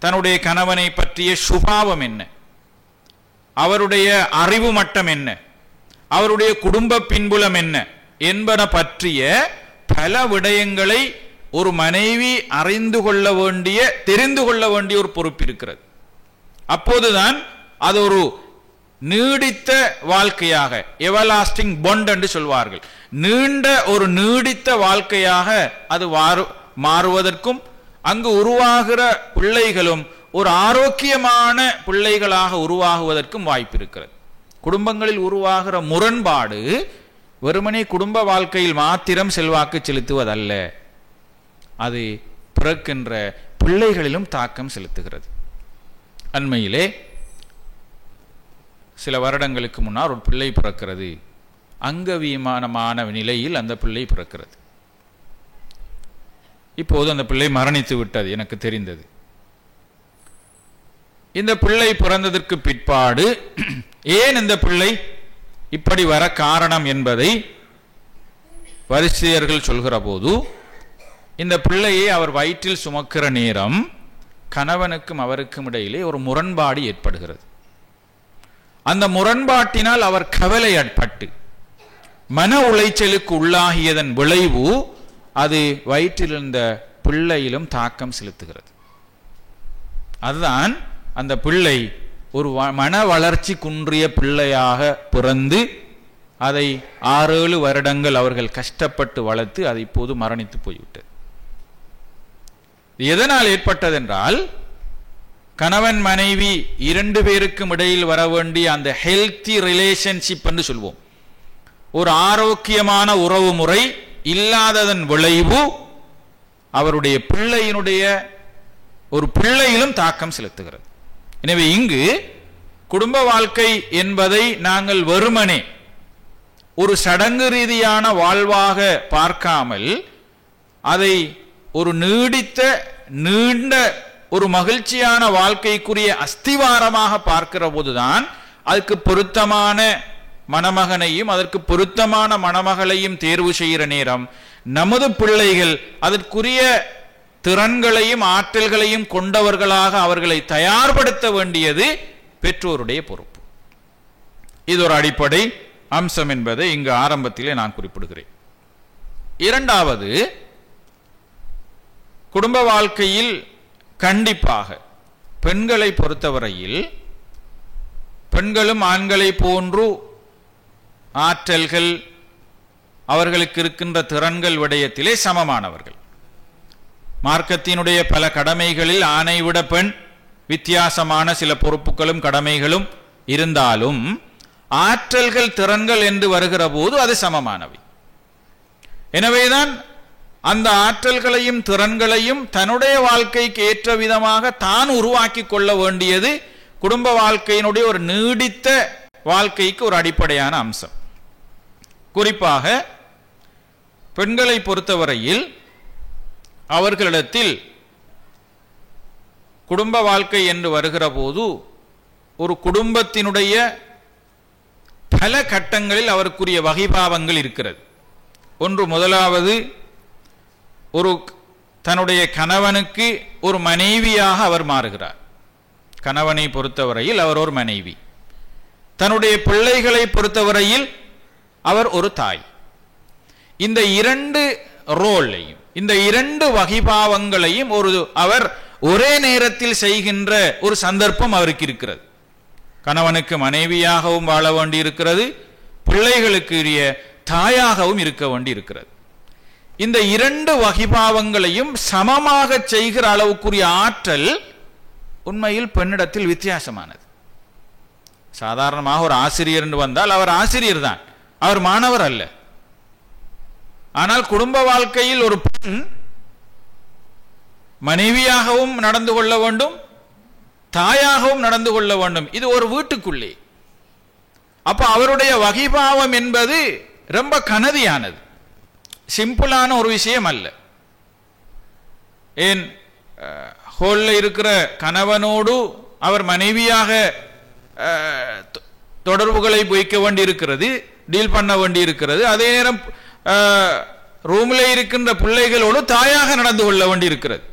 தன்னுடைய கணவனை பற்றிய சுபாவம் என்ன, அவருடைய அறிவு மட்டம் என்ன, அவருடைய குடும்ப பின்புலம் என்ன என்பன பற்றிய பல விடயங்களை ஒரு மனைவி அறிந்து கொள்ள வேண்டிய, தெரிந்து கொள்ள வேண்டிய ஒரு பொறுப்பு இருக்கிறது. அப்போதுதான் அது ஒரு நீடித்த வாழ்க்கையாக, எவர்லாஸ்டிங் பாண்ட் என்று சொல்வார்கள், நீண்ட ஒரு நீடித்த வாழ்க்கையாக அது மாறுவதற்கும் அங்கு உருவாகிற பிள்ளைகளும் ஒரு ஆரோக்கியமான பிள்ளைகளாக உருவாகுவதற்கும் வாய்ப்பு இருக்கிறது. குடும்பங்களில் உருவாகிற முரண்பாடு வெறுமனே குடும்ப வாழ்க்கையில் மாத்திரம் செல்வாக்கு செலுத்துவதல்ல, அது பிறக்கின்ற பிள்ளைகளிலும் தாக்கம் செலுத்துகிறது. அண்மையிலே சில வருடங்களுக்கு முன்னால் ஒரு பிள்ளை பிறக்கிறது. அங்கவீனமான நிலையில் அந்த பிள்ளை பிறக்கிறது. இப்போது அந்த பிள்ளை மரணித்து விட்டது எனக்கு தெரிந்தது. இந்த பிள்ளை பிறந்ததற்கு பிற்பாடு ஏன் இந்த பிள்ளை இப்படி வர காரணம் என்பதை வைத்தியர்கள் சொல்கிற போது, இந்த பிள்ளையை அவர் வயிற்றில் சுமக்கிற நேரம் கணவனுக்கும் அவருக்கும் இடையிலே ஒரு முரண்பாடு ஏற்படுகிறது. அந்த முரண்பாட்டினால் அவர் கவலைப்பட்டு மன உளைச்சலுக்கு உள்ளாகியதன் விளைவு அது வயிற்றில் இருந்த பிள்ளையிலும் தாக்கம் செலுத்துகிறது. அதுதான் அந்த பிள்ளை ஒரு மன வளர்ச்சி குன்றிய பிள்ளையாக பிறந்து அதை 6-7 வருடங்கள் அவர்கள் கஷ்டப்பட்டு வளர்த்து அது இப்போது மரணித்து போய்விட்டது. எதனால் ஏற்பட்டதென்றால், கணவன் மனைவி 2 பேருக்கும் இடையில் வர வேண்டிய அந்த ஹெல்த்தி ரிலேஷன்ஷிப் என்று சொல்வோம், ஒரு ஆரோக்கியமான உறவு முறை இல்லாததன் விளைவு அவருடைய பிள்ளையினுடைய ஒரு பிள்ளையிலும் தாக்கம் செலுத்துகிறது. எனவே இங்கு குடும்ப வாழ்க்கை என்பதை நாங்கள் வெறுமனே ஒரு சடங்கு ரீதியான வாழ்வாக பார்க்காமல் அதை ஒரு நீடித்த நீண்ட ஒரு மகிழ்ச்சியான வாழ்க்கைக்குரிய அஸ்திவாரமாக பார்க்கிற போதுதான் அதுக்கு பொருத்தமான மணமகனையும் அதற்கு பொருத்தமான மணமகளையும் தேர்வு செய்கிற நேரம் நமது பிள்ளைகள் அதற்குரிய திறன்களையும் ஆற்றல்களையும் கொண்டவர்களாக அவர்களை தயார்படுத்த வேண்டியது பெற்றோருடைய பொறுப்பு. இது ஒரு அடிப்படை அம்சம் என்பதை இங்கு ஆரம்பத்திலே நான் குறிப்பிடுகிறேன். இரண்டாவது, குடும்ப வாழ்க்கையில் கண்டிப்பாக பெண்களை பொறுத்தவரையில் பெண்களும் ஆண்களை போன்று ஆற்றல்கள் அவர்களுக்கு இருக்கின்ற திறன்கள் விடயத்திலே சமமானவர்கள். மார்க்கத்தினுடைய பல கடமைகளில் ஆணை விட பெண் வித்தியாசமான சில பொறுப்புகளும் கடமைகளும் இருந்தாலும் ஆற்றல்கள் திறன்கள் என்று வருகிற போது அது சமமானவை. எனவேதான் அந்த ஆற்றல்களையும் திறன்களையும் தன்னுடைய வாழ்க்கைக்கு ஏற்ற விதமாக தான் உருவாக்கி கொள்ள வேண்டியது குடும்ப வாழ்க்கையினுடைய ஒரு நீடித்த வாழ்க்கைக்கு ஒரு அடிப்படையான அம்சம். குறிப்பாக பெண்களை பொறுத்தவரையில் அவர்களிடத்தில் குடும்ப வாழ்க்கை என்று வருகிற போது ஒரு குடும்பத்தினுடைய பல கட்டங்களில் அவருக்குரிய வகைபாவங்கள் இருக்கிறது. ஒன்று, முதலாவது, ஒரு தன்னுடைய கணவனுக்கு ஒரு மனைவியாக அவர் மாறுகிறார். கணவனை பொறுத்தவரையில் அவர் ஒரு மனைவி, தன்னுடைய பிள்ளைகளை பொறுத்தவரையில் அவர் ஒரு தாய். இந்த 2 ரோலையும் இந்த 2 வகைபாவங்களையும் அவர் ஒரே நேரத்தில் செய்கின்ற ஒரு சந்தர்ப்பம் அவருக்கு இருக்கிறது. கணவனுக்கு மனைவியாகவும் வாழ வேண்டி இருக்கிறது, பிள்ளைகளுக்குரிய தாயாகவும் இருக்க வேண்டி இருக்கிறது. இந்த இரண்டு வகிபாவங்களையும் சமமாக செய்கிற அளவுக்குரிய ஆற்றல் உண்மையில் பெண்ணிடத்தில் வித்தியாசமானது. சாதாரணமாக ஒரு ஆசிரியர் என்று வந்தால் அவர் ஆசிரியர் தான், அவர் மாணவர் அல்ல. ஆனால் குடும்ப வாழ்க்கையில் ஒரு பெண் மனைவியாகவும் நடந்து கொள்ள வேண்டும், தாயாகவும் நடந்து கொள்ள வேண்டும். இது ஒரு வீட்டுக்குள்ளே. அப்ப அவருடைய வகிபாவம் என்பது ரொம்ப கனதியானது, சிம்பிளான ஒரு விஷயம் அல்ல. ஏன் ஹோல்ல இருக்கிற கணவனோடு அவர் மனைவியாக தொடர்புகளை வைக்க வேண்டி இருக்கிறது, டீல் பண்ண வேண்டி இருக்கிறது. அதே நேரம் ரூமில் இருக்கின்ற பிள்ளைகளோடு தாயாக நடந்து கொள்ள வேண்டி இருக்கிறது.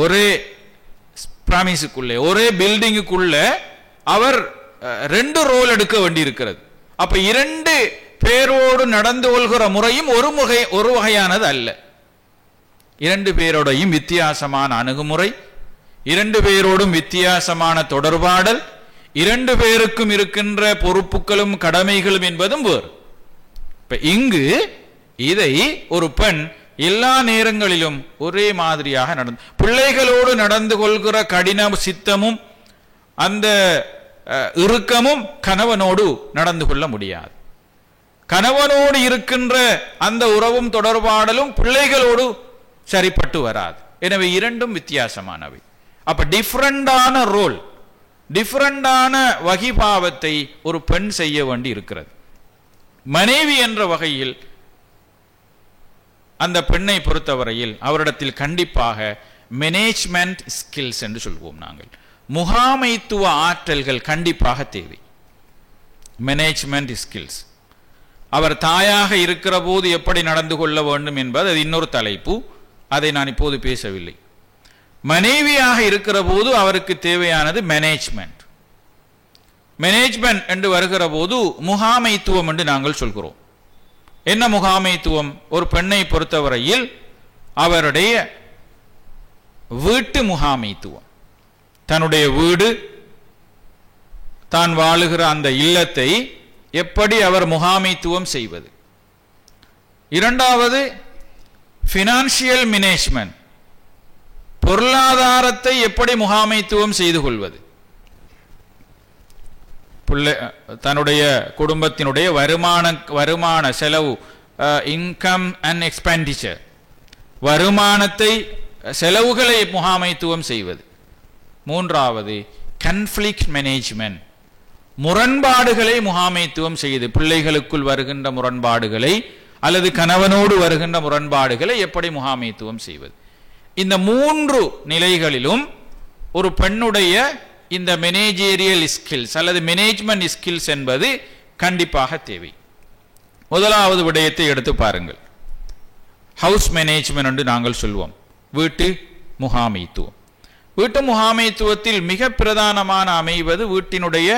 ஒரே பிராமிஸுக்குள்ளே, ஒரே பில்டிங்குக்குள்ள அவர் ரெண்டு ரோல் எடுக்க வேண்டி இருக்கிறது. அப்ப இரண்டு பேரோடு நடந்து கொள்கிற முறையும் ஒரு வகையானது அல்ல. இரண்டு பேரோடையும் வித்தியாசமான அணுகுமுறை, இரண்டு பேரோடும் வித்தியாசமான தொடர்பாடல், இரண்டு பேருக்கும் இருக்கின்ற பொறுப்புகளும் கடமைகளும் என்பதும் வேறு. இப்ப இங்கு இதை ஒரு பெண் எல்லா நேரங்களிலும் ஒரே மாதிரியாக நடந்து, பிள்ளைகளோடு நடந்து கொள்கிற கடின சித்தமும் அந்த இறுக்கமும் கணவனோடு நடந்து கொள்ள முடியாது. கணவனோடு இருக்கின்ற அந்த உறவும் தொடர்பாடலும் பிள்ளைகளோடு சரிப்பட்டு வராது. எனவே இரண்டும் வித்தியாசமானவை. அப்ப டிஃபரண்டான ரோல், டிஃபரண்டான வகிபாவத்தை ஒரு பெண் செய்ய வேண்டி இருக்கிறது. மனைவி என்ற வகையில் அந்த பெண்ணை பொறுத்தவரையில் அவரிடத்தில் கண்டிப்பாக மேனேஜ்மெண்ட் ஸ்கில்ஸ் என்று சொல்வோம் நாங்கள், முகாமைத்துவ ஆற்றல்கள் கண்டிப்பாக தேவை. Management skills. அவர் தாயாக இருக்கிற போது எப்படி நடந்து கொள்ள வேண்டும் என்பது அது இன்னொரு தலைப்பு, அதை நான் இப்போது பேசவில்லை. மனைவியாக இருக்கிற போது அவருக்கு தேவையானது மேனேஜ்மெண்ட். மேனேஜ்மெண்ட் என்று வருகிற போது முகாமைத்துவம் என்று நாங்கள் சொல்கிறோம். என்ன முகாமைத்துவம்? ஒரு பெண்ணை பொறுத்தவரையில் அவருடைய வீட்டு முகாமைத்துவம், தன்னுடைய வீடு, தான் வாழுகிற அந்த இல்லத்தை எப்படி அவர் முகாமைத்துவம் செய்வது. இரண்டாவது பினான்சியல் மேனேஜ்மெண்ட், பொருளாதாரத்தை எப்படி முகாமைத்துவம் செய்து கொள்வது. தன்னுடைய குடும்பத்தினுடைய வருமான செலவு, இன்கம் அண்ட் எக்ஸ்பெண்டிச்சர், வருமானத்தை செலவுகளை முகாமைத்துவம் செய்வது. மூன்றாவது கான்ஃப்ளிக்ட் மேனேஜ்மெண்ட், முரண்பாடுகளை முகாமைத்துவம் செய்து, பிள்ளைகளுக்குள் வருகின்ற முரண்பாடுகளை அல்லது கணவனோடு வருகின்ற முரண்பாடுகளை எப்படி முகாமைத்துவம் செய்வது. இந்த மூன்று நிலைகளிலும் ஒரு பெண்ணுடைய இந்த மேனேஜரியல் ஸ்கில்ஸ் அல்லது மேனேஜ்மெண்ட் ஸ்கில்ஸ் என்பது கண்டிப்பாக தேவை. முதலாவது விடயத்தை எடுத்து பாருங்கள். ஹவுஸ் மேனேஜ்மெண்ட் என்று நாங்கள் சொல்வோம், வீட்டு முகாமைத்துவம். வீட்டு முகாமைத்துவத்தில் மிக பிரதானமான அமைவது வீட்டினுடைய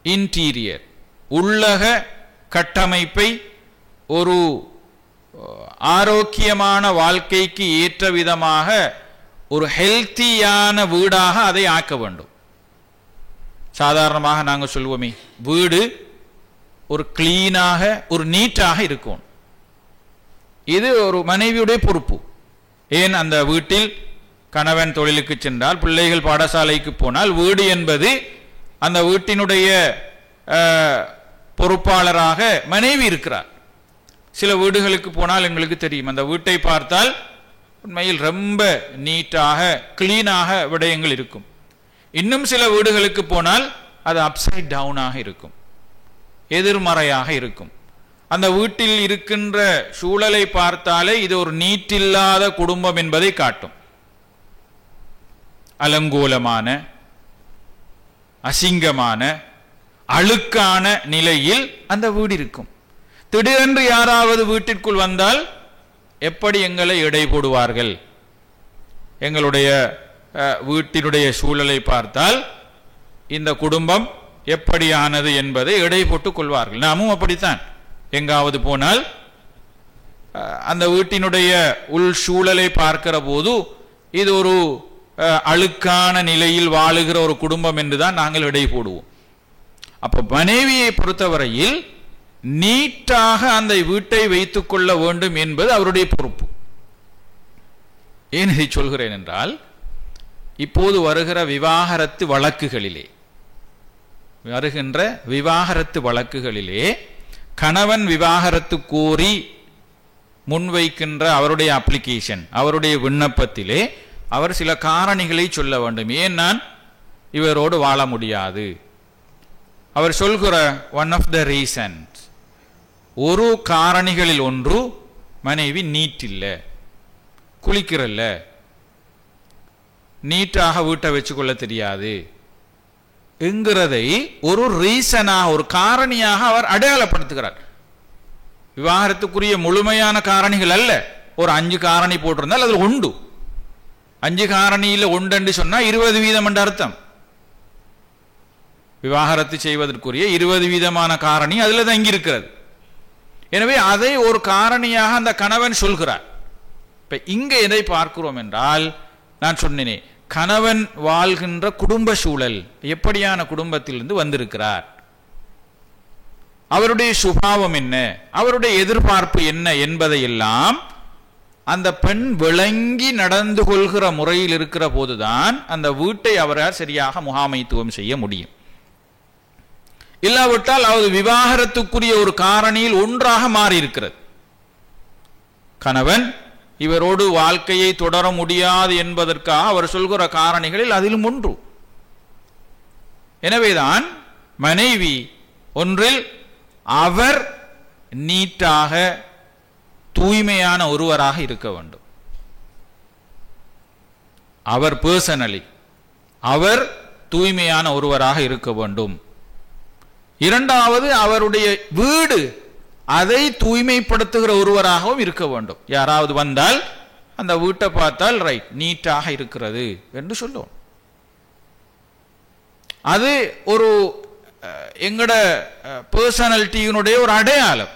இன்டீரியர், உள்ளக கட்டமைப்பை ஒரு ஆரோக்கியமான வாழ்க்கைக்கு ஏற்ற விதமாக ஒரு ஹெல்த்தியான வீடாக அதை ஆக்க வேண்டும். சாதாரணமாக நாங்கள் சொல்வோமே, வீடு ஒரு கிளீனாக ஒரு நீட்டாக இருக்கும். இது ஒரு மனைவியுடைய பொறுப்பு. ஏன், அந்த வீட்டில் கணவன் தொழிலுக்கு சென்றால், பிள்ளைகள் பாடசாலைக்கு போனால், வீடு என்பது அந்த வீட்டினுடைய பொறுப்பாளராக மனைவி இருக்கிறார். சில வீடுகளுக்கு போனால் எங்களுக்கு தெரியும், அந்த வீட்டை பார்த்தால் உண்மையில் ரொம்ப நீட்டாக கிளீனாக விடயங்கள் இருக்கும். இன்னும் சில வீடுகளுக்கு போனால் அது அப்சைட் டவுனாக இருக்கும், எதிர்மறையாக இருக்கும். அந்த வீட்டில் இருக்கின்ற சூழலை பார்த்தாலே இது ஒரு நீட்டில்லாத குடும்பம் என்பதை காட்டும். அலங்கோலமான, அசிங்கமான, அழுக்கான நிலையில் அந்த வீடு இருக்கும். திடீரென்று யாராவது வீட்டிற்குள் வந்தால் எப்படி எங்களை எடை போடுவார்கள்? எங்களுடைய வீட்டினுடைய சூழலை பார்த்தால் இந்த குடும்பம் எப்படியானது என்பதை எடை போட்டுக் கொள்வார்கள். நாமும் அப்படித்தான். எங்காவது போனால் அந்த வீட்டினுடைய உள் சூழலை பார்க்கிற போது இது ஒரு அழுக்கான நிலையில் வாழுகிற ஒரு குடும்பம் என்றுதான் நாங்கள் எடை போடுவோம். அப்போ மனைவியை பொறுத்தவரையில் நீட்டாக அந்த வீட்டை வைத்துக் கொள்ள வேண்டும் என்பது அவருடைய பொறுப்பு. ஏன் இதை சொல்கிறேன் என்றால், இப்போது வருகிற விவாகரத்து வழக்குகளிலே கணவன் விவாகரத்து கோரி முன்வைக்கின்ற அவருடைய அப்ளிகேஷன், அவருடைய விண்ணப்பத்திலே அவர் சில காரணிகளை சொல்ல வேண்டும். ஏன் நான் இவரோடு வாழ முடியாது? அவர் சொல்கிற ஒன் ஆஃப் த ரீசன்ஸ், ஒரு காரணிகளில் ஒன்று, மனைவி நீட்டில்லை, குளிக்கிறல்ல, நீட்டாக வீட்டை வச்சுக்கொள்ள தெரியாது என்கிறதை ஒரு ரீசனாக, ஒரு காரணியாக அவர் அடையாளப்படுத்துகிறார். விவாகரத்துக்குரிய முழுமையான காரணிகள் அல்ல, ஒரு 5 காரணி போட்டிருந்தால் அதில் உண்டு. 5 காரணியில் உண்டு சொன்னா 20% என்ற அர்த்தம். விவாகரத்து செய்வதற்குரிய 20% காரணி அதில் தங்கி இருக்கிறது. எனவே அதை ஒரு காரணியாக அந்த கணவன் சொல்கிறார். இப்ப இங்க எதை பார்க்கிறோம் என்றால், நான் சொன்னேனே, கணவன் வாழ்கின்ற குடும்ப சூழல், எப்படியான குடும்பத்திலிருந்து வந்திருக்கிறார், அவருடைய சுபாவம் என்ன, அவருடைய எதிர்பார்ப்பு என்ன என்பதையெல்லாம் அந்த பெண் விளங்கி நடந்து கொள்கிற முறையில் இருக்கிற போதுதான் அந்த வீட்டை அவரால் சரியாக முகாமைத்துவம் செய்ய முடியும். இல்லாவிட்டால் அது விவாகரத்துக்குரிய ஒரு காரணியில் ஒன்றாக மாறி இருக்கிறது. கணவன் இவரோடு வாழ்க்கையை தொடர முடியாது என்பதற்காக அவர் சொல்கிற காரணிகளில் அதிலும் ஒன்று. எனவேதான் மனைவி ஒன்றில் அவர் நீட்டாக தூய்மையான ஒருவராக இருக்க வேண்டும். அவர் பர்சனலி அவர் தூய்மையான ஒருவராக இருக்க வேண்டும். இரண்டாவது, அவருடைய வீடு அதை தூய்மைப்படுத்துகிற ஒருவராகவும் இருக்க வேண்டும். யாராவது வந்தால் அந்த வீட்டை பார்த்தால் ரைட், நீட்டாக இருக்கிறது என்று சொல்லுவோம். அது ஒரு எங்கட பர்சனாலிட்டியினுடைய ஒரு அடையாளம்.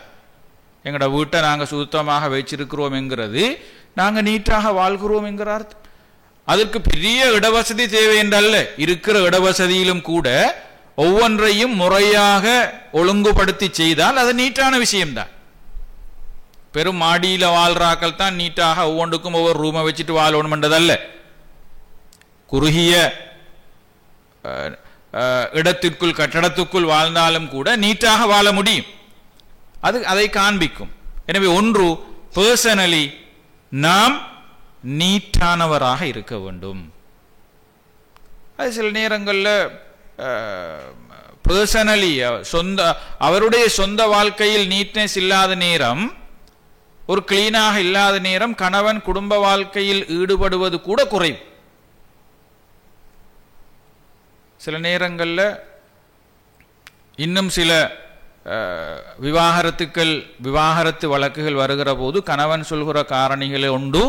எங்கட வீட்டை நாங்கள் சுத்தமாக வச்சிருக்கிறோம் என்கிறது, நாங்கள் நீட்டாக வாழ்கிறோம் என்கிற அர்த்தம். அதற்கு பெரிய இடவசதி தேவை என்றல்ல, இருக்கிற இடவசதியிலும் கூட ஒவ்வொன்றையும் முறையாக ஒழுங்குபடுத்தி செய்தால் அது நீட்டான விஷயம்தான். பெரும் மாடியில வாழ்றாக்கள் தான் நீட்டாக ஒவ்வொன்றுக்கும் ஒவ்வொரு ரூமை வச்சுட்டு வாழணும் என்றதல்ல. குறுகிய இடத்திற்குள் கட்டடத்துக்குள் வாழ்ந்தாலும் கூட நீட்டாக வாழ முடியும். அது அதை காண்பிக்கும். எனவே ஒன்று, பர்சனலி நாம் நீட்டானவராக இருக்க வேண்டும். அது சில நேரங்களில் பர்சனலி அவருடைய சொந்த வாழ்க்கையில் நீட்னஸ் இல்லாத நேரம், ஒரு கிளீனாக இல்லாத நேரம் கணவன் குடும்ப வாழ்க்கையில் ஈடுபடுவது கூட குறைவு. சில நேரங்களில் இன்னும் சில விவாகரத்து வழக்குகள் வருகிற போது கணவன் சொல்கிற காரணிகளை உண்டு,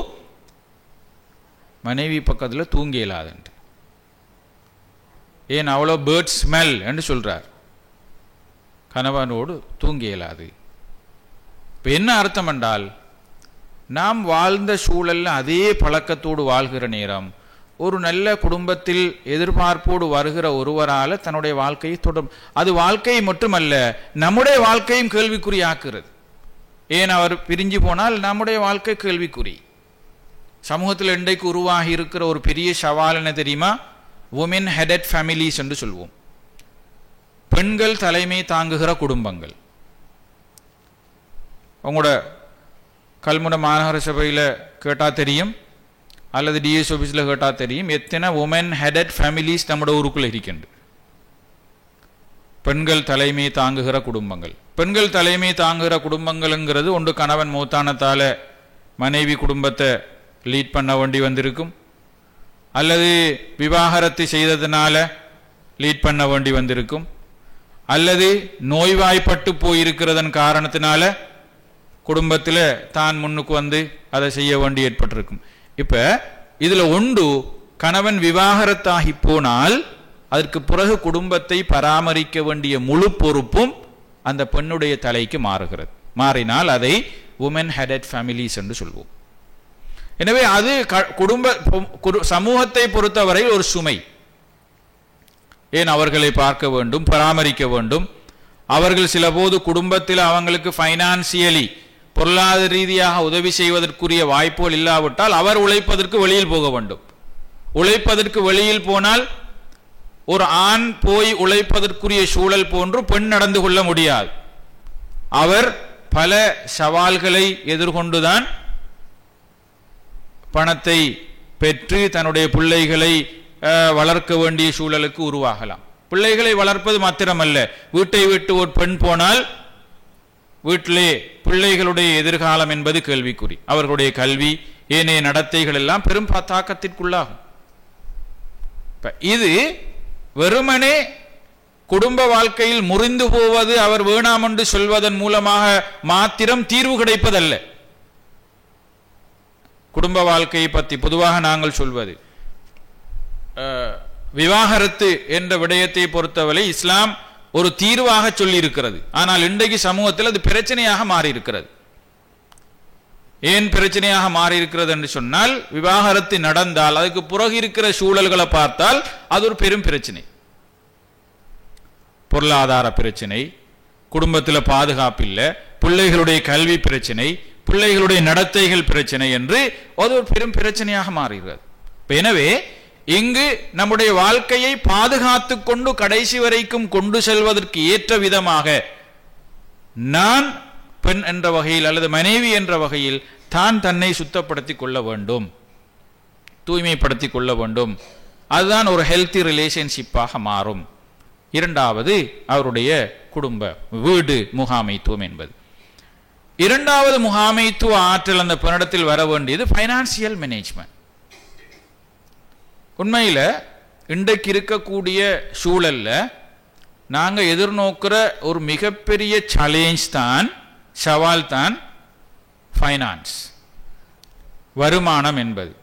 மனைவி பக்கத்தில் தூங்க இயலாது. ஏன் அவ்வளோ பேர்ட் ஸ்மெல் என்று சொல்றார். கணவனோடு தூங்க இயலாது. இப்போ என்ன அர்த்தம் என்றால், நாம் வாழ்ந்த சூழல்ல அதே பழக்கத்தோடு வாழ்கிற நேரம் ஒரு நல்ல குடும்பத்தில் எதிர்பார்ப்போடு வருகிற ஒருவரால் தன்னுடைய வாழ்க்கையை தொடரும். அது வாழ்க்கையை மட்டுமல்ல, நம்முடைய வாழ்க்கையும் கேள்விக்குறியாக்குறது. ஏன் அவர் பிரிஞ்சு போனால் நம்முடைய வாழ்க்கை கேள்விக்குறி. சமூகத்தில் இன்றைக்கு உருவாகி இருக்கிற ஒரு பெரிய சவால் என்ன தெரியுமா? women headed families என்று சொல்வோம். பெண்கள் தலைமை தாங்குகிற குடும்பங்கள். உங்களோட கல்முனை மாநகர சபையில் கேட்டால் தெரியும், அல்லது டிஎஸ் ஆஃபீஸில் கேட்டால் தெரியும், எத்தனை women headed families நம்முடைய ஊருக்குள்ள இருக்கின்ற. பெண்கள் தலைமை தாங்குகிற குடும்பங்கள். பெண்கள் தலைமை தாங்குகிற குடும்பங்கள்ங்கிறது ஒன்று கணவன் மூத்தானத்தால மனைவி குடும்பத்தை லீட் பண்ண வேண்டி வந்திருக்கும், அல்லது விவாகரத்து செய்ததுனால லீட் பண்ண வேண்டி வந்திருக்கும், அல்லது நோய்வாய்ப்பட்டு போயிருக்கிறதன் காரணத்தினால குடும்பத்தில் தான் முன்னுக்கு வந்து அதை செய்ய வேண்டி ஏற்பட்டிருக்கும். இப்ப இதுல ஒன்று, கணவன் விவாகரத்தாகி போனால் அதற்கு பிறகு குடும்பத்தை பராமரிக்க வேண்டிய முழு பொறுப்பும் அந்த பெண்ணுடைய தலைக்கு மாறுகிறது. மாறினால் அதை women headed families என்று சொல்வோம். எனவே அது சமூகத்தை பொறுத்தவரை ஒரு சுமை. ஏன் அவர்களை பார்க்க வேண்டும், பராமரிக்க வேண்டும். அவர்கள் சில போது குடும்பத்தில் அவங்களுக்கு ஃபைனான்சியலி பொருளாதார ரீதியாக உதவி செய்வதற்குரிய வாய்ப்புகள் இல்லாவிட்டால் அவர் உழைப்பதற்கு வெளியில் போக வேண்டும். உழைப்பதற்கு வெளியில் போனால் ஒரு ஆண் போய் உழைப்பதற்குரிய சூழல் போன்று பெண் நடந்து கொள்ள முடியாது. அவர் பல சவால்களை எதிர்கொண்டுதான் பணத்தை பெற்று தன்னுடைய பிள்ளைகளை வளர்க்க வேண்டிய சூழலுக்கு உருவாகலாம். பிள்ளைகளை வளர்ப்பது மாத்திரமல்ல, வீட்டை விட்டு ஒரு பெண் போனால் வீட்டிலே பிள்ளைகளுடைய எதிர்காலம் என்பது கேள்விக்குறி. அவர்களுடைய கல்வி ஏனைய நடத்தைகள் எல்லாம் பெரும் தாக்கத்திற்குள்ளாகும். இது வெறுமனே குடும்ப வாழ்க்கையில் முறிந்து போவது அவர் வேணாம் என்று சொல்வதன் மூலமாக மாத்திரம் தீர்வு கிடைப்பதல்ல. குடும்ப வாழ்க்கையை பற்றி பொதுவாக நாங்கள் சொல்வது, விவாகரத்து என்ற விடயத்தை பொறுத்தவரை இஸ்லாம் ஒரு தீர்வாக சொல்லி இருக்கிறது. ஆனால் இன்றைக்கு சமூகத்தில் அது பிரச்சனையாக மாறி இருக்கிறது. ஏன் பிரச்சனையாக மாறி இருக்கிறது என்று சொன்னால், விவாகரத்து நடந்தால் அதுக்கு பிறகு இருக்கிற சூழல்களை பார்த்தால் அது ஒரு பெரும் பிரச்சனை. பொருளாதார பிரச்சனை, குடும்பத்தில் பாதுகாப்பு இல்லை, பிள்ளைகளுடைய கல்வி பிரச்சனை, பிள்ளைகளுடைய நடத்தைகள் பிரச்சனை என்று அது ஒரு பெரும் பிரச்சனையாக மாறுகிறது. எனவே இங்கு நம்முடைய வாழ்க்கையை பாதுகாத்து கொண்டு கடைசி வரைக்கும் கொண்டு செல்வதற்கு ஏற்ற விதமாக நான் பெண் என்ற வகையில் அல்லது மனைவி என்ற வகையில் தான் தன்னை சுத்தப்படுத்திக் கொள்ள வேண்டும், தூய்மைப்படுத்திக் கொள்ள வேண்டும். அதுதான் ஒரு ஹெல்த்தி ரிலேஷன்ஷிப்பாக மாறும். இரண்டாவது அவருடைய குடும்ப வீடு முகாமைத்துவம் என்பது. இரண்டாவது முகாமைத்துவ ஆற்றல் அந்த பெண்ணிடத்தில் வர வேண்டியது ஃபைனான்சியல் மேனேஜ்மெண்ட். உண்மையில் இன்றைக்கு இருக்கக்கூடிய சூழல்ல நாங்கள் எதிர்நோக்கிற ஒரு மிகப்பெரிய சேலஞ்ச் தான், சவால் தான் ஃபைனான்ஸ், வருமானம் என்பது.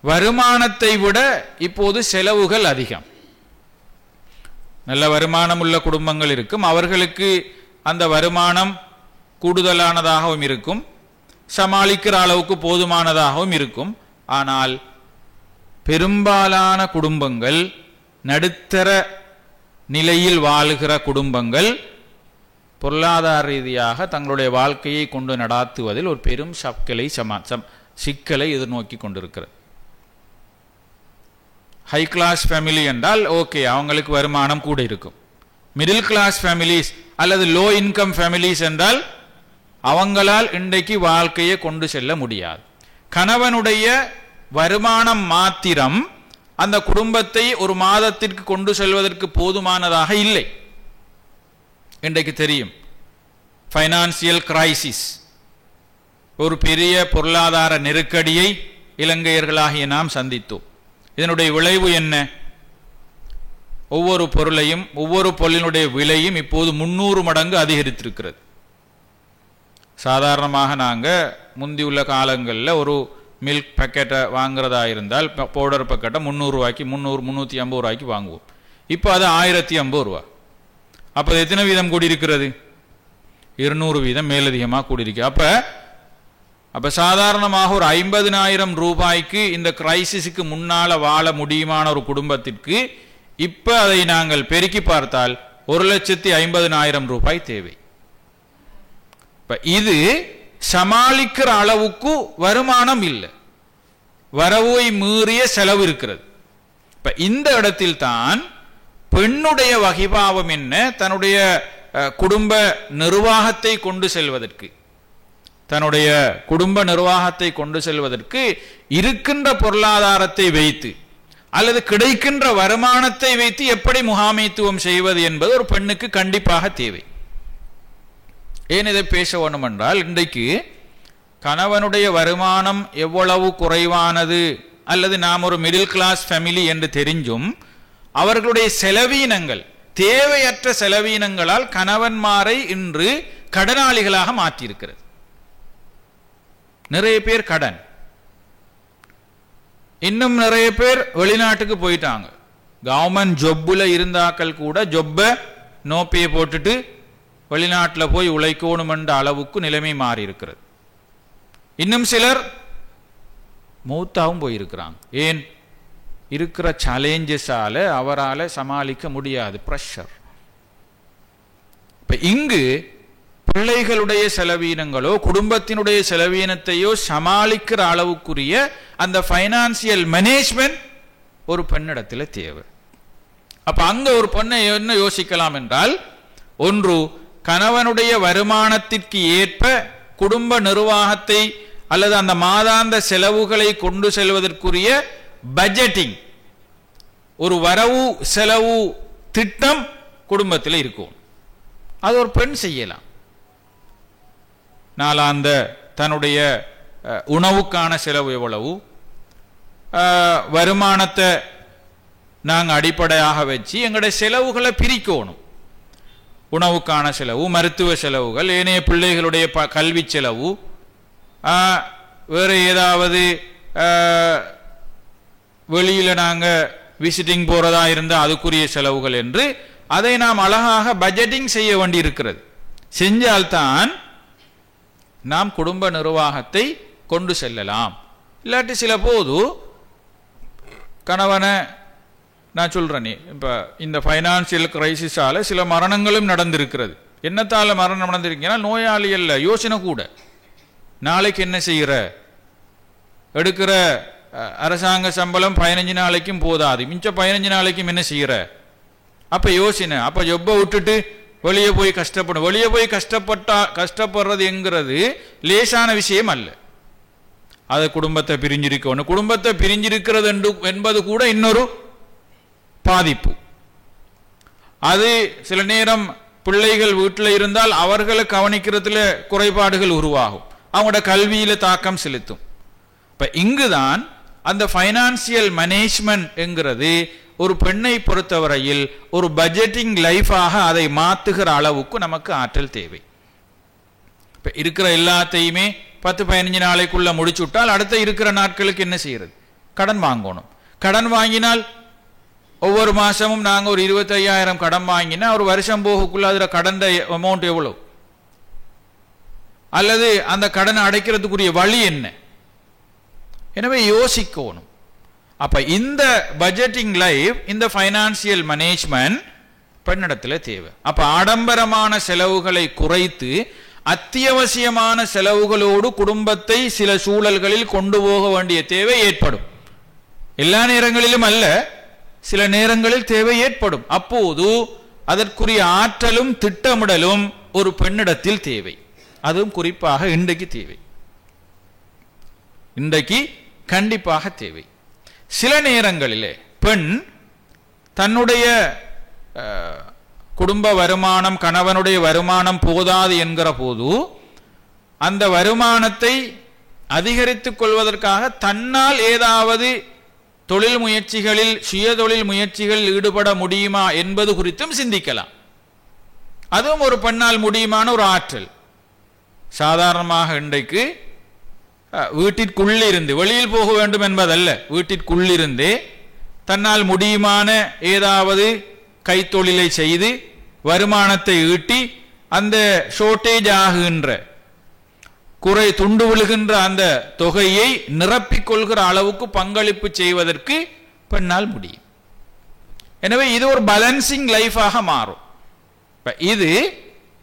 வருமானத்தை விட இப்போது செலவுகள் அதிகம். நல்ல வருமானம் உள்ள குடும்பங்கள் இருக்கும், அவர்களுக்கு அந்த வருமானம் கூடுதலானதாகவும் இருக்கும், சமாளிக்கிற அளவுக்கு போதுமானதாகவும் இருக்கும். ஆனால் பெரும்பாலான குடும்பங்கள், நடுத்தர நிலையில் வாழுகிற குடும்பங்கள் பொருளாதார ரீதியாக தங்களுடைய வாழ்க்கையை கொண்டு நடாத்துவதில் ஒரு பெரும் சிக்கலை எதிர்நோக்கி கொண்டிருக்கிறது. ஹை கிளாஸ் ஃபேமிலி என்றால் ஓகே, அவங்களுக்கு வருமானம் கூட இருக்கும். மிடில் கிளாஸ் ஃபேமிலிஸ் அல்லது லோ இன்கம் ஃபேமிலிஸ் என்றால் அவங்களால் இன்றைக்கு வாழ்க்கையை கொண்டு செல்ல முடியாது. கணவனுடைய வருமானம் மாத்திரம் அந்த குடும்பத்தை ஒரு மாதத்திற்கு கொண்டு செல்வதற்கு போதுமானதாக இல்லை. இன்றைக்கு தெரியும், ஃபைனான்சியல் கிரைசிஸ், ஒரு பெரிய பொருளாதார நெருக்கடியை இலங்கையர்களாகிய நாம் சந்தித்தோம். இதனுடைய விளைவு என்ன? ஒவ்வொரு பொருளையும், ஒவ்வொரு பொருளினுடைய விலையும் இப்போது 300 மடங்கு அதிகரித்திருக்கிறது. சாதாரணமாக நாங்கள் முந்தியுள்ள காலங்களில் ஒரு மில்க் பேக்கெட்டை வாங்குறதா இருந்தால் பவுடர் பேக்கெட்டை 300 ரூபாய்க்கு 350 ரூபாய்க்கு வாங்குவோம். இப்போ அது 1050 ரூபா. அப்போ எத்தனை வீதம் கூடியிருக்கிறது? 200 வீதம் மேலதிகமாக கூடியிருக்கு. அப்போ சாதாரணமாக ஒரு 50,000 ரூபாய்க்கு இந்த கிரைசிஸுக்கு முன்னால் வாழ முடியுமான ஒரு குடும்பத்திற்கு இப்போ அதை நாங்கள் பெருக்கி பார்த்தால் 1,50,000 ரூபாய் தேவை. இது சமாளிக்கிற அளவுக்கு வருமானம் இல்லை, வரவை மீறிய செலவு இருக்கிறது. இந்த இடத்தில் தான் பெண்ணுடைய வகிபாவம் என்ன, தன்னுடைய குடும்ப நிர்வாகத்தை கொண்டு செல்வதற்கு, தன்னுடைய குடும்ப நிர்வாகத்தை கொண்டு செல்வதற்கு இருக்கின்ற பொருளாதாரத்தை வைத்து அல்லது கிடைக்கின்ற வருமானத்தை வைத்து எப்படி முகாமைத்துவம் செய்வது என்பது ஒரு பெண்ணுக்கு கண்டிப்பாக தேவை. ஏன் இதை பேச வேண்டும் என்றால், இன்றைக்கு கணவனுடைய வருமானம் எவ்வளவு குறைவானது அல்லது நாம் ஒரு மிடில் கிளாஸ் ஃபேமிலி என்று தெரிஞ்சும் அவர்களுடைய செலவீனங்கள், தேவையற்ற செலவீனங்களால் கணவன்மாரை இன்று கடனாளிகளாக மாற்றியிருக்கிறது. நிறைய பேர் கடன், இன்னும் நிறைய பேர் வெளிநாட்டுக்கு போயிட்டாங்க. கவர்மெண்ட் ஜொப்புல இருந்தாக்கள் கூட ஜொப்பை நோப்பையை போட்டுட்டு வெளிநாட்டில் போய் உழைக்கணும் என்ற அளவுக்கு நிலைமை மாறி இருக்கிறது. இன்னும் சிலர் மூத்தாவும் போயிருக்கிறாங்க. ஏன்? இருக்கிற சேலஞ்சஸால அவரால் சமாளிக்க முடியாது, பிரஷர். இப்ப இங்கு பிள்ளைகளுடைய செலவீனங்களோ குடும்பத்தினுடைய செலவீனத்தையோ சமாளிக்கிற அளவுக்குரிய அந்த ஃபைனான்சியல் மேனேஜ்மெண்ட் ஒரு பெண்ணிடத்தில் தேவை. அப்ப அங்க ஒரு பெண்ணை என்ன யோசிக்கலாம் என்றால், ஒன்று, கணவனுடைய வருமானத்திற்கு ஏற்ப குடும்ப நிர்வாகத்தை அல்லது அந்த மாதாந்த செலவுகளை கொண்டு செல்வதற்குரிய பட்ஜெட்டிங், ஒரு வரவு செலவு திட்டம் குடும்பத்தில் இருக்கும். அது ஒரு பெண் செய்யலாம். நாளாந்த தன்னுடைய உணவுக்கான செலவு எவ்வளவு, வருமானத்தை நாங்கள் அடிப்படையாக வச்சு எங்களுடைய செலவுகளை பிரிக்கணும். உணவுக்கான செலவு, மருத்துவ செலவுகள், ஏனைய பிள்ளைகளுடைய கல்வி செலவு, வேறு ஏதாவது வெளியில் நாங்கள் விசிட்டிங் போகிறதா இருந்தால் அதுக்குரிய செலவுகள் என்று அதை நாம் அழகாக பட்ஜெட்டிங் செய்ய வேண்டி இருக்கிறது. செஞ்சால்தான் நாம் குடும்ப நிர்வாகத்தை கொண்டு செல்லலாம். இல்லாட்டி சில போது கணவனை நான் சொல்றேனே, இப்போ இந்த ஃபைனான்சியல் கிரைசிஸால சில மரணங்களும் நடந்திருக்கிறது. என்னத்தால மரணம் நடந்திருக்கீங்கன்னா, நோயாளி அல்ல, யோசனை கூட. நாளைக்கு என்ன செய்கிற, எடுக்கிற அரசாங்க சம்பளம் 15 நாளைக்கும் போதாது, மிச்சம் 15 நாளைக்கும் என்ன செய்கிற, அப்ப யோசனை. அப்ப ஜொப்பை விட்டுட்டு வெளியே போய் கஷ்டப்படும். வெளியே போய் கஷ்டப்படுறது என்கிறது லேசான விஷயம் அல்ல. அது குடும்பத்தை பிரிஞ்சிருக்கணும். குடும்பத்தை பிரிஞ்சிருக்கிறது என்பது கூட இன்னொரு பாதிப்பு. அது சில நேரம் பிள்ளைகள் வீட்டில் இருந்தால் அவர்களை கவனிக்கிறதுல குறைபாடுகள் உருவாகும், அவங்களோட கல்வியில தாக்கம் செலுத்தும். இப்ப இங்குதான் அந்த ஃபைனான்சியல் மேனேஜ்மெண்ட் என்கிறது ஒரு பெண்ணை பொறுத்தவரையில் ஒரு பட்ஜெட்டிங் லைஃபாக அதை மாற்றுகிற அளவுக்கு நமக்கு ஆற்றல் தேவை. இப்ப இருக்கிற எல்லாத்தையுமே 10-15 நாளைக்குள்ள முடிச்சுட்டால் அடுத்த இருக்கிற நாட்களுக்கு என்ன செய்யறது, கடன் வாங்கணும். கடன் வாங்கினால் ஒவ்வொரு மாசமும் நாங்கள் ஒரு 25,000 கடன் வாங்கினா ஒரு வருஷம் போகக்குள்ள அதில் கடன் அமௌண்ட் எவ்வளவு, அல்லது அந்த கடனை அடைக்கிறதுக்குரிய வழி என்ன? எனவே யோசிக்கணும். அப்ப இந்த பட்ஜெட்டிங் லைஃப், இந்த ஃபைனான்சியல் மேனேஜ்மெண்ட் பெண்ணிடத்தில் தேவை. அப்ப ஆடம்பரமான செலவுகளை குறைத்து அத்தியாவசியமான செலவுகளோடு குடும்பத்தை சில சூழல்களில் கொண்டு போக வேண்டிய தேவை ஏற்படும். எல்லா நேரங்களிலும் அல்ல, சில நேரங்களில் தேவை ஏற்படும். அப்போது அதற்குரிய ஆற்றலும் திட்டமிடலும் ஒரு பெண்ணிடத்தில் தேவை. அதுவும் குறிப்பாக இன்றைக்கு தேவை, இன்றைக்கு கண்டிப்பாக தேவை. சில நேரங்களிலே பெண் தன்னுடைய குடும்ப வருமானம், கணவனுடைய வருமானம் போதாது என்கிற போது அந்த வருமானத்தை அதிகரித்துக் கொள்வதற்காக தன்னால் ஏதாவது தொழில் முயற்சிகளில், சுய தொழில் முயற்சிகளில் ஈடுபட முடியுமா என்பது குறித்தும் சிந்திக்கலாம். அதுவும் ஒரு பெண்ணால் முடியுமான ஒரு ஆற்றல். சாதாரணமாக இன்றைக்கு வீட்டிற்குள்ளிருந்து, வெளியில் போக வேண்டும் என்பதல்ல, வீட்டிற்குள்ளிருந்தே தன்னால் முடியுமான ஏதாவது கைத்தொழிலை செய்து வருமானத்தை ஈட்டி அந்த ஷோர்டேஜ் ஆகுகின்ற, குறை துண்டு விழுகின்ற அந்த தொகையை நிரப்பிக் கொள்கிற அளவுக்கு பங்களிப்பு செய்வதற்கு பெண்ணால் முடியும். எனவே இது ஒரு பேலன்சிங் லைஃபாக மாறும். இது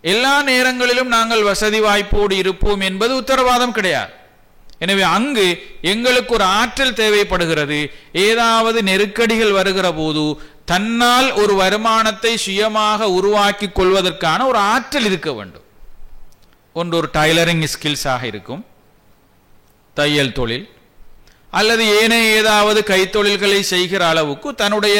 எல்லா நேரங்களிலும் நாங்கள் வசதி வாய்ப்போடு இருப்போம் என்பது உத்தரவாதம் கிடையாது. எனவே அங்கு எங்களுக்கு ஒரு ஆற்றல் தேவைப்படுகிறது. ஏதாவது நெருக்கடிகள் வருகிற போது தன்னால் ஒரு வருமானத்தை சுயமாக உருவாக்கி கொள்வதற்கான ஒரு ஆற்றல் இருக்க வேண்டும். ஒன்று ஒரு டைலரிங் ஸ்கில்ஸாக இருக்கும், தையல் தொழில், அல்லது ஏனைய ஏதாவது கைத்தொழில்களை செய்கிற அளவுக்கு தன்னுடைய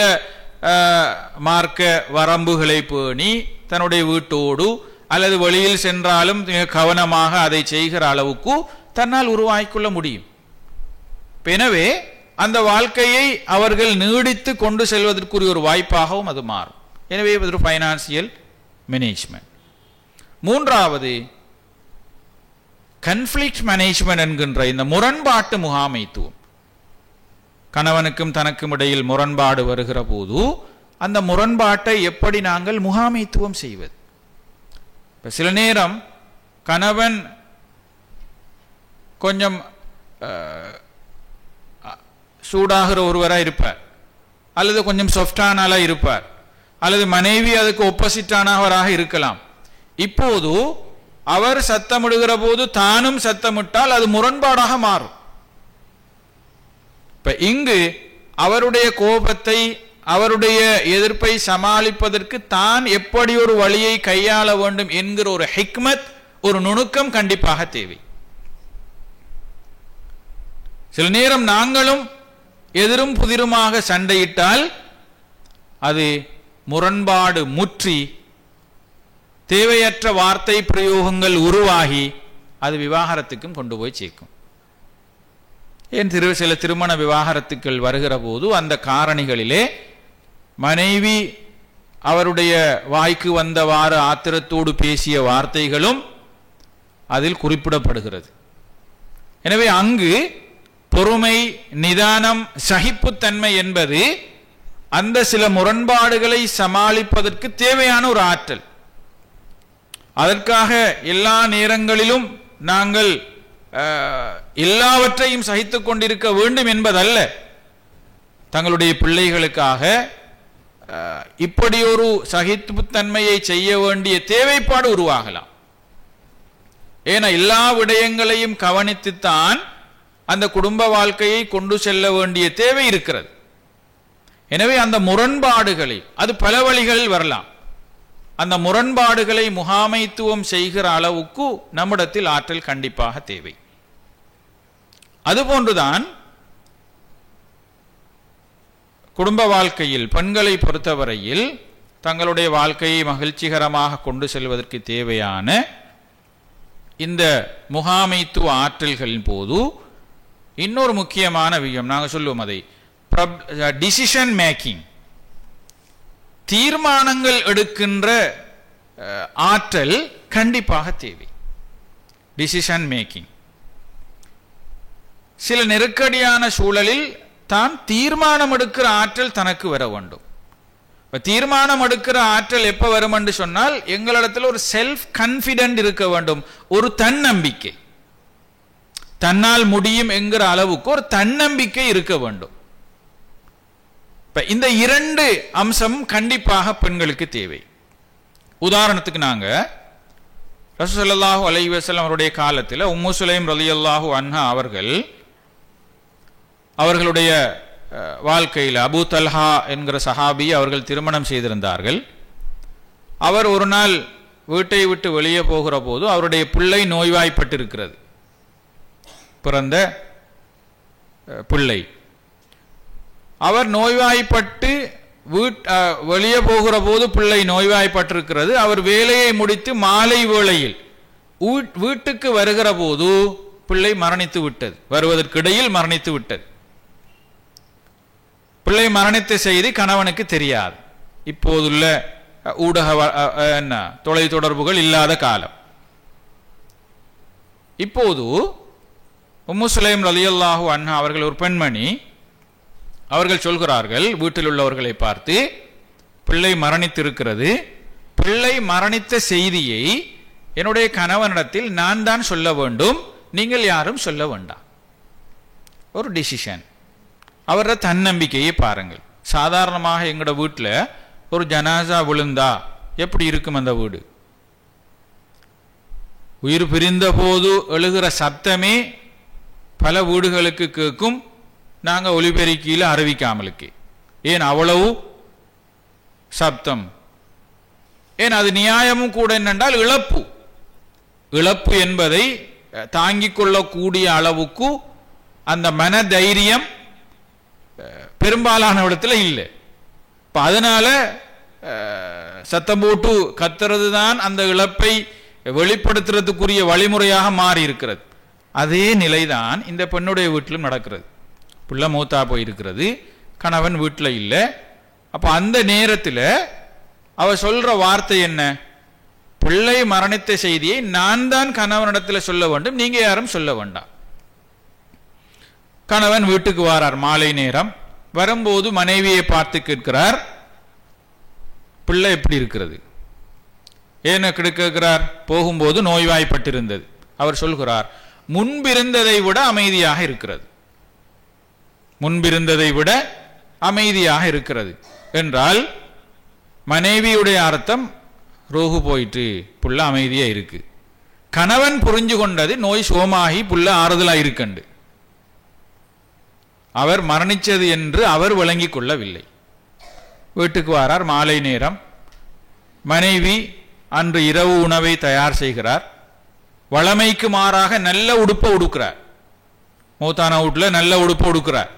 மார்க்க வரம்புகளை பேணி தன்னுடைய வீட்டோடு அல்லது வெளியில் சென்றாலும் கவனமாக அதை செய்கிற அளவுக்கு தன்னால் உருவாக்கிக்கொள்ள முடியும். எனவே அந்த வாழ்க்கையை அவர்கள் நீடித்து கொண்டு செல்வதற்குரிய ஒரு வாய்ப்பாகவும் அது மாறும். எனவே ஒரு ஃபைனான்சியல் மேனேஜ்மெண்ட். மூன்றாவது கன்ஃப்ளிக்ட் மேனேஜ்மெண்ட் என்கின்ற இந்த முரண்பாட்டு முகாமைத்துவம். கணவனுக்கும் தனக்கும் இடையில் முரண்பாடு வருகிற போது அந்த முரண்பாட்டை எப்படி நாங்கள் முகாமைத்துவம் செய்வது? சில நேரம் கணவன் கொஞ்சம் சூடாகிற ஒருவராக இருப்பார், அல்லது கொஞ்சம் சாஃப்டானால இருப்பார், அல்லது மனைவி அதுக்கு ஒப்போசிட்டானவராக இருக்கலாம். இப்போது அவர் சத்தமிடுகிற போது தானும் சத்தமிட்டால் அது முரண்பாடாக மாறும். இப்ப இங்கு அவருடைய கோபத்தை, அவருடைய எதிர்ப்பை சமாளிப்பதற்கு தான் எப்படி ஒரு வழியை கையாள வேண்டும் என்கிற ஒரு ஹிக்மத், ஒரு நுணுக்கம் கண்டிப்பாக தேவை. சில நேரம் நாங்களும் எதிரும் புதிருமாக சண்டையிட்டால் அது முரண்பாடு முற்றி தேவையற்ற வார்த்தை பிரயோகங்கள் உருவாகி அது விவாகரத்துக்கும் கொண்டு போய் சேர்க்கும். ஏன் சில திருமண விவாகரத்துக்கள் வருகிற போது அந்த காரணிகளிலே மனைவி அவருடைய வாய்க்கு வந்தவாறு ஆத்திரத்தோடு பேசிய வார்த்தைகளும் அதில் குறிப்பிடப்படுகிறது. எனவே அங்கு பொறுமை, நிதானம், சகிப்புத்தன்மை என்பது அந்த சில முரண்பாடுகளை சமாளிப்பதற்கு தேவையான ஒரு ஆற்றல். அதற்காக எல்லா நேரங்களிலும் நாங்கள் எல்லாவற்றையும் சகித்துக் கொண்டிருக்க வேண்டும் என்பதல்ல. தங்களுடைய பிள்ளைகளுக்காக இப்படி ஒரு சகிப்புத்தன்மையை செய்ய வேண்டிய தேவைப்பாடு உருவாகலாம். ஏன்னா எல்லா விடயங்களையும் கவனித்துத்தான் அந்த குடும்ப வாழ்க்கையை கொண்டு செல்ல வேண்டிய தேவை இருக்கிறது. எனவே அந்த முரண்பாடுகளை, அது பல வழிகளில் வரலாம், அந்த முரண்பாடுகளை முகாமைத்துவம் செய்கிற அளவுக்கு நம்மிடத்தில் ஆற்றல் கண்டிப்பாக தேவை. அதுபோன்றுதான் குடும்ப வாழ்க்கையில் பெண்களை பொறுத்தவரையில் தங்களுடைய வாழ்க்கையை மகிழ்ச்சிகரமாக கொண்டு செல்வதற்கு தேவையான இந்த முகாமைத்துவ ஆற்றல்களின் போது இன்னொரு முக்கியமான விஷயம் நாங்கள் சொல்லுவோம், அதை டிசிஷன் மேக்கிங், தீர்மானங்கள் எடுக்கின்ற ஆற்றல் கண்டிப்பாக தேவை. டிசிஷன் மேக்கிங் சில நெருக்கடியான சூழலில் தான் தீர்மானம் எடுக்கிற ஆற்றல் தனக்கு வர வேண்டும். தீர்மானம் எடுக்கிற ஆற்றல் எப்ப வரும் என்று சொன்னால் எங்களிடத்தில் ஒரு செல்ஃப் கான்ஃபிடென்ட் இருக்க வேண்டும், ஒரு தன்னம்பிக்கை, தன்னால் முடியும் என்கிற அளவுக்கு ஒரு தன்னம்பிக்கை இருக்க வேண்டும். இந்த இரண்டு அம்சம் கண்டிப்பாக பெண்களுக்கு தேவை. உதாரணத்துக்கு நாங்க ரசூல் ஸல்லல்லாஹு அலைஹி வஸல்லம் அவருடைய காலத்தில் உம்மு சுலைம் ரலியல்லாஹு அன்ஹா அவர்களுடைய வாழ்க்கையில் அபூ தல்ஹா என்கிற சஹாபி அவர்கள் திருமணம் செய்திருந்தார்கள். அவர் ஒரு நாள் வீட்டை விட்டு வெளியே போகிற போது அவருடைய பிள்ளை நோய்வாய்ப்பட்டிருக்கிறது, பிறந்த பிள்ளை. அவர் நோய்வாய்ப்பட்டு வெளியே போகிற போது பிள்ளை நோய்வாய்ப்பட்டிருக்கிறது. அவர் வேலையை முடித்து மாலை வேளையில் வீட்டுக்கு வருகிற போது பிள்ளை மரணித்து விட்டது, வருவதற்கிடையில் மரணித்து விட்டது. பிள்ளை மரணித்த செய்தி கணவனுக்கு தெரியாது. இப்போதுள்ள ஊடக தொலை தொடர்புகள் இல்லாத காலம். இப்போது உம்மு சுலைம் ரலியல்லாஹு அன்ஹா அவர்கள் ஒரு பெண்மணி, அவர்கள் சொல்கிறார்கள் வீட்டில் உள்ளவர்களை பார்த்து, பிள்ளை மரணித்திருக்கிறது, பிள்ளை மரணித்த செய்தியை என்னுடைய கணவனிடத்தில் நான் தான் சொல்ல வேண்டும், நீங்கள் யாரும் சொல்ல வேண்டாம். ஒரு டிசிஷன், அவர தன்னம்பிக்கையை பாருங்கள். சாதாரணமாக எங்களோட வீட்டில் ஒரு ஜனாசா விழுந்தா எப்படி இருக்கும் அந்த வீடு? உயிர் பிரிந்த போது எழுகிற சப்தமே பல வீடுகளுக்கு கேட்கும், நாங்கள் ஒலிபெருக்கியில் அறிவிக்காமலுக்கு. ஏன் அவ்வளவு சப்தம்? ஏன் அது நியாயமும் கூட. என்னென்றால் இழப்பு என்பதை தாங்கிக் கொள்ளக்கூடிய அளவுக்கு அந்த மன தைரியம் பெரும்பாலான இடத்துல இல்லை. இப்போ அதனால சத்தம் போட்டு கத்துறது தான் அந்த இழப்பை வெளிப்படுத்துறதுக்குரிய வழிமுறையாக மாறி இருக்கிறது. அதே நிலைதான் இந்த பெண்ணுடைய வீட்டிலும் நடக்கிறது. பிள்ளை மூத்தா போயிருக்கிறது, கணவன் வீட்டில் இல்லை. அப்போ அந்த நேரத்தில் அவ சொல்ற வார்த்தை என்ன? பிள்ளை மரணித்த செய்தியை நான் தான் கணவனிடத்தில் சொல்ல வேண்டும், நீங்க யாரும் சொல்ல வேண்டாம். கணவன் வீட்டுக்கு வாரார் மாலை நேரம். வரும்போது மனைவியை பார்த்து கேட்கிறார், பிள்ளை எப்படி இருக்கிறது? ஏன்னு கேட்கிறார்? போகும்போது நோய்வாய்ப்பட்டிருந்தது. அவர் சொல்கிறார், முன்பிருந்ததை விட அமைதியாக இருக்கிறது, முன்பிருந்ததை விட அமைதியாக இருக்கிறது என்றால் மனைவியுடைய அர்த்தம் ரோகு போயிட்டு புள்ள அமைதியா இருக்கு. கணவன் புரிஞ்சு கொண்டது நோய் சோமாகி புள்ள ஆறுதலா இருக்கண்டு. அவர் மரணிச்சது என்று அவர் விளங்கிக் கொள்ளவில்லை. வீட்டுக்கு வாரார், மாலை நேரம். மனைவி அன்று இரவு உணவை தயார் செய்கிறார். வளமைக்கு மாறாக நல்ல உடுப்பை உடுக்கிறார். மூத்தான வீட்டில் நல்ல உடுப்பு உடுக்கிறார்.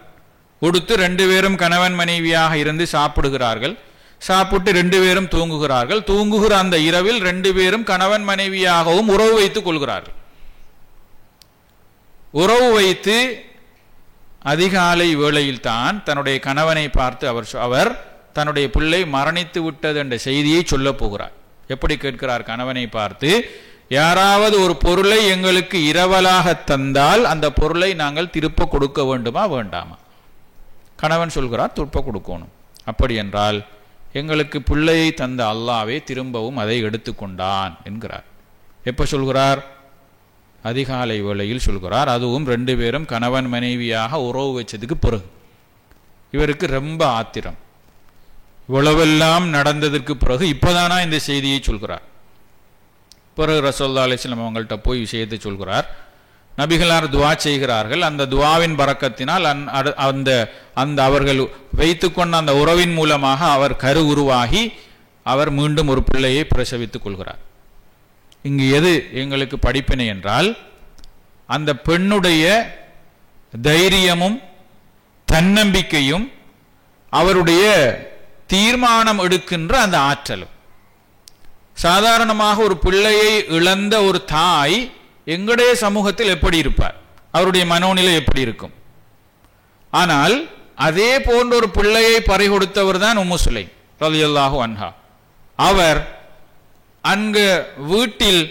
உடுத்து 2 பேரும் கணவன் மனைவியாக இருந்து சாப்பிடுகிறார்கள். சாப்பிட்டு 2 பேரும் தூங்குகிறார்கள். தூங்குகிற அந்த இரவில் 2 பேரும் கணவன் மனைவியாகவும் உறவு வைத்துக் கொள்கிறார்கள். உறவு வைத்து அதிகாலை வேளையில் தான் தன்னுடைய கணவனை பார்த்து அவர் தன்னுடைய பிள்ளை மரணித்து விட்டது என்ற செய்தியை சொல்ல போகிறார். எப்படி கேட்கிறார்? கணவனை பார்த்து, யாராவது ஒரு பொருளை எங்களுக்கு இரவலாக தந்தால் அந்த பொருளை நாங்கள் திருப்ப கொடுக்க வேண்டுமா வேண்டாமா? கணவன் சொல்கிறார், திருப்ப கொடுக்கணும். அப்படி என்றால் எங்களுக்கு பிள்ளையை தந்த அல்லாவே திரும்பவும் அதை எடுத்துக்கொண்டான் என்கிறார். எப்ப சொல்கிறார்? அதிகாலை வேளையில் சொல்கிறார். அதுவும் 2 பேரும் கணவன் மனைவியாக உறவு வச்சதுக்கு பிறகு. இவருக்கு ரொம்ப ஆத்திரம். இவ்வளவெல்லாம் நடந்ததற்கு பிறகு இப்பதானா இந்த செய்தியை சொல்கிறார். பிறகு ரசூலுல்லாஹி அலைஹி வஸல்லம் அவங்கள்ட்ட போய் விஷயத்தை சொல்கிறார். நபிகளார் துவா செய்கிறார்கள். அந்த துவாவின் பரக்கத்தினால் அந்த அவர்கள் வைத்துக்கொண்ட அந்த உறவின் மூலமாக அவர் கரு உருவாகி அவர் மீண்டும் ஒரு பிள்ளையை பிரசவித்துக் கொள்கிறார். இங்கு எது எங்களுக்கு படிப்பினை என்றால், அந்த பெண்ணுடைய தைரியமும் தன்னம்பிக்கையும் அவருடைய தீர்மானம் எடுக்கின்ற அந்த ஆற்றலும். சாதாரணமாக ஒரு பிள்ளையை இழந்த ஒரு தாய் எங்களுடைய சமூகத்தில் எப்படி இருப்பார்? அவருடைய மனோநிலை எப்படி இருக்கும்? ஆனால் அதே போன்ற ஒரு பிள்ளையை பறிகொடுத்தவர் தான் உம்மு சுலைம் ரலியல்லாஹு அன்ஹா. அவர் அங்கு வீட்டில்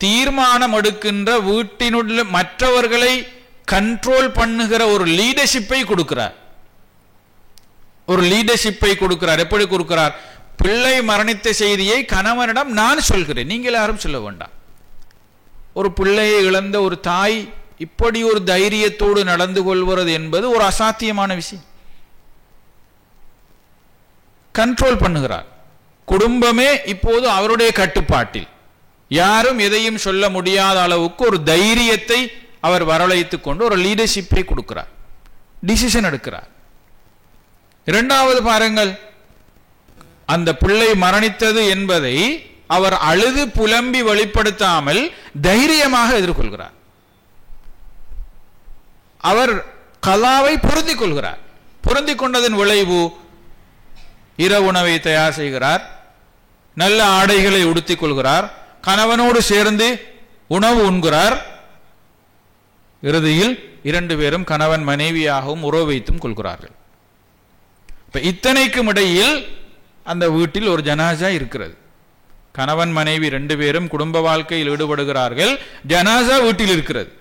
தீர்மானம் எடுக்கின்ற, வீட்டினுள்ள மற்றவர்களை கண்ட்ரோல் பண்ணுகிற ஒரு லீடர்ஷிப்பை கொடுக்கிறார். ஒரு லீடர்ஷிப்பை கொடுக்கிறார். எப்படி கொடுக்கிறார்? பிள்ளை மரணித்த செய்தியை கணவனிடம் நான் சொல்கிறேன், நீங்கள் யாரும் சொல்ல வேண்டாம். ஒரு பிள்ளையை இழந்த ஒரு தாய் இப்படி ஒரு தைரியத்தோடு நடந்து கொள்வது என்பது ஒரு அசாத்தியமான விஷயம். கண்ட்ரோல் பண்ணுகிறார். குடும்பமே இப்போது அவருடைய கட்டுப்பாட்டில். யாரும் எதையும் சொல்ல முடியாத அளவுக்கு ஒரு தைரியத்தை அவர் வரவழைத்துக் கொண்டு ஒரு லீடர்ஷிப்பை கொடுக்கிறார், டிசிஷன் எடுக்கிறார். இரண்டாவது பாருங்கள், அந்த பிள்ளை மரணித்தது என்பதை அவர் அழுது புலம்பி வெளிப்படுத்தாமல் தைரியமாக எதிர்கொள்கிறார். அவர் கலாவை பொருந்திக் கொள்கிறார். பொருந்திக் கொண்டதன் விளைவு இரவு உணவை தயார் செய்கிறார், நல்ல ஆடைகளை உடுத்திக் கொள்கிறார், கணவனோடு சேர்ந்து உணவு உண்கிறார். இறுதியில் 2 பேரும் கணவன் மனைவியாகவும் உறவு வைத்தும் கொள்கிறார்கள். இத்தனைக்கும் இடையில் அந்த வீட்டில் ஒரு ஜனாசா இருக்கிறது. கணவன் மனைவி 2 பேரும் குடும்ப வாழ்க்கையில் ஈடுபடுகிறார்கள். ஜனாசா வீட்டில் இருக்கிறது.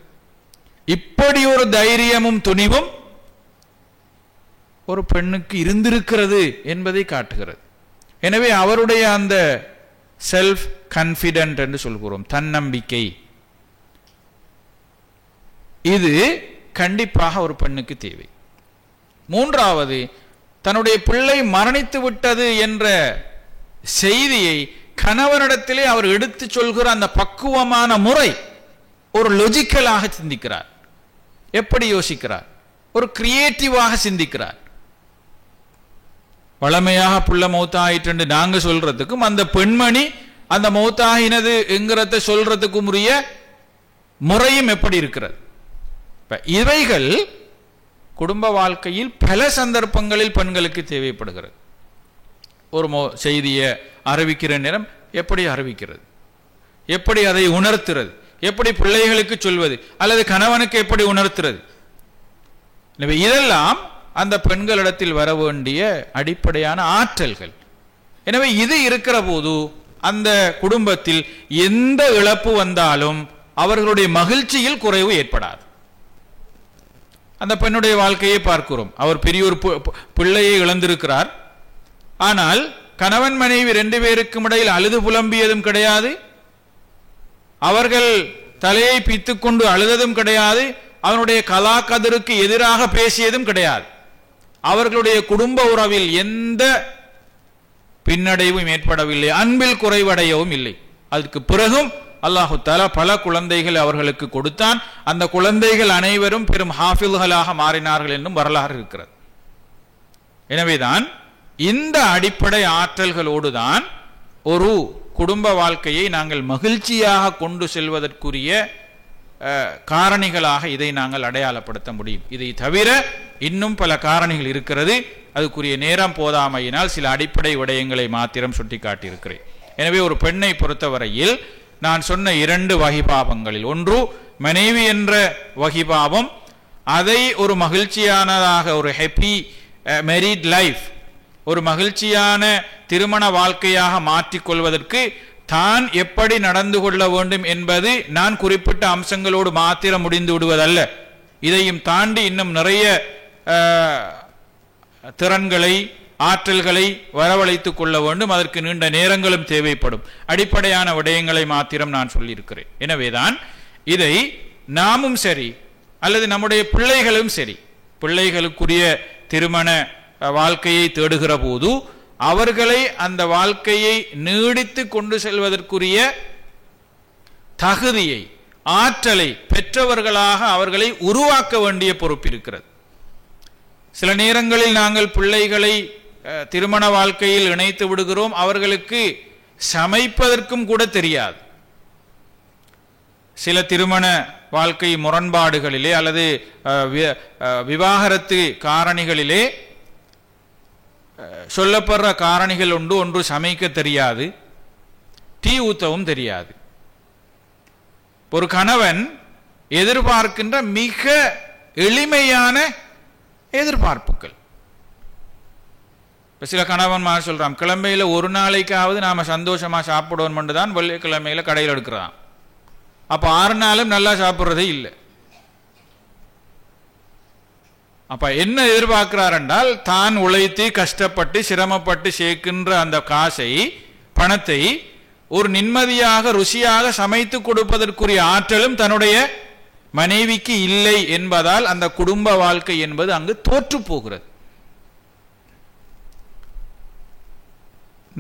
இப்படி ஒரு தைரியமும் துணிவும் ஒரு பெண்ணுக்கு இருந்திருக்கிறது என்பதை காட்டுகிறது. எனவே அவருடைய அந்த செல்ஃப் கான்ஃபிடென்ட் என்று சொல்கிறோம், தன்னம்பிக்கை, இது கண்டிப்பாக ஒரு பெண்ணுக்கு தேவை. மூன்றாவது, தன்னுடைய பிள்ளை மரணித்து விட்டது என்ற செய்தியை கணவனிடத்திலே அவர் எடுத்து சொல்கிற அந்த பக்குவமான முறை, ஒரு லொஜிக்கலாக சிந்திக்கிறார். எப்படி யோசிக்கிறார்? ஒரு கிரியேட்டிவாக சிந்திக்கிறார். வளமையாக புள்ள மௌத்தாயிட்டு நாங்க சொல்றதுக்கும் அந்த பெண்மணி அந்த மௌத்தாகினது என்கிறத சொல்றதுக்கும் உரிய முறையும் எப்படி இருக்கிறது? இவைகள் குடும்ப வாழ்க்கையில் பல சந்தர்ப்பங்களில் பெண்களுக்கு தேவைப்படுகிறது. ஒரு செய்தியை அறிவிக்கிற நேரம் எப்படி அறிவிக்கிறது, எப்படி அதை உணர்த்துறது, எப்படி பிள்ளைகளுக்கு சொல்வது, அல்லது கணவனுக்கு எப்படி உணர்த்துறது, இதெல்லாம் அந்த பெண்களிடத்தில் வர வேண்டிய அடிப்படையான ஆற்றல்கள். எனவே இது இருக்கிற போது அந்த குடும்பத்தில் எந்த இழப்பு வந்தாலும் அவர்களுடைய மகிழ்ச்சியில் குறைவு ஏற்படாது. அந்த பெண்ணுடைய வாழ்க்கையை பார்க்கிறோம். அவர் பெரிய ஒரு பிள்ளையை இழந்திருக்கிறார். ஆனால் கணவன் மனைவி 2 பேருக்கும் இடையில் அழுது புலம்பியதும் கிடையாது, அவர்கள் தலையை பித்துக் கொண்டு அழுததும் கிடையாது, அவனுடைய கலாக்கதிருக்கு எதிராக பேசியதும் கிடையாது. அவர்களுடைய குடும்ப உறவில் எந்த பின்னடைவும் ஏற்படவில்லை, அன்பில் குறைவடையவும் இல்லை. அதற்கு பிறகும் அல்லாஹு தஆலா பல குழந்தைகள் அவர்களுக்கு கொடுத்தான். அந்த குழந்தைகள் அனைவரும் பெரும் ஹாஃபில்களாக மாறினார்கள் என்றும் வரலாறு இருக்கிறது. எனவேதான் இந்த அடிப்படை ஆற்றல்களோடு தான் ஒரு குடும்ப வாழ்க்கையை நாங்கள் மகிழ்ச்சியாக கொண்டு செல்வதற்குரிய காரணிகளாக இதை நாங்கள் அடையாளப்படுத்த முடியும். இதை தவிர இன்னும் பல காரணிகள் இருக்கிறது. அதுக்குரிய நேரம் போதாமையினால் சில அடிப்படை விடயங்களை மாத்திரம் சுட்டிக்காட்டியிருக்கிறேன். எனவே ஒரு பெண்ணை பொறுத்தவரையில் நான் சொன்ன 2 வகிபாவங்களில் ஒன்று மனைவி என்ற வகிபாவம், அதை ஒரு மகிழ்ச்சியானதாக, ஒரு ஹாப்பி மேரிட் லைஃப், ஒரு மகிழ்ச்சியான திருமண வாழ்க்கையாக மாற்றிக்கொள்வதற்கு தான் எப்படி நடந்து கொள்ள வேண்டும் என்பது நான் குறிப்பிட்ட அம்சங்களோடு மாத்திரம் முடிந்து விடுவதல்ல. இதையும் தாண்டி இன்னும் நிறைய திறன்களை, ஆற்றல்களை வரவழைத்துக் கொள்ள வேண்டும். அதற்கு நீண்ட நேரங்களும் தேவைப்படும். அடிப்படையான விடயங்களை மாத்திரம் நான் சொல்லியிருக்கிறேன். எனவேதான் இதை நாமும் சரி அல்லது நம்முடைய பிள்ளைகளும் சரி, பிள்ளைகளுக்குரிய திருமண வாழ்க்கையை தேடுகிற போது அவர்களை அந்த வாழ்க்கையை நீடித்து கொண்டு செல்வதற்குரிய தகுதியை, ஆற்றலை பெற்றவர்களாக அவர்களை உருவாக்க வேண்டிய பொறுப்பு இருக்கிறது. சில நேரங்களில் நாங்கள் பிள்ளைகளை திருமண வாழ்க்கையில் இணைத்து விடுகிறோம். அவர்களுக்கு சமைப்பதற்கும் கூட தெரியாது. சில திருமண வாழ்க்கை முரண்பாடுகளிலே அல்லது விவாகரத்து காரணிகளிலே சொல்லப்படுற காரணிகள் உண்டு. ஒன்று சமைக்க தெரியாது, டீ ஊத்தவும் தெரியாது. ஒரு கணவன் எதிர்பார்க்கின்ற மிக எளிமையான எதிர்பார்ப்புகள். சில கணவன்மார் சொல்றான், கிழமையில ஒரு நாளைக்காவது நாம சந்தோஷமா சாப்பிடுவோம் தான் வெள்ளிக்கிழமையில கடையில் எடுக்கிறான். அப்ப 6 நாளும் நல்லா சாப்பிட்றதே இல்லை. அப்ப என்ன எதிர்பார்க்கிறார் என்றால், தான் உழைத்து கஷ்டப்பட்டு சிரமப்பட்டு சேர்க்கின்ற அந்த காசை, பணத்தை ஒரு நிம்மதியாக ருசியாக சமைத்து கொடுப்பதற்குரிய ஆற்றலும் தன்னுடைய மனைவிக்கு இல்லை என்பதால் அந்த குடும்ப வாழ்க்கை என்பது அங்கு தோற்று போகிறது.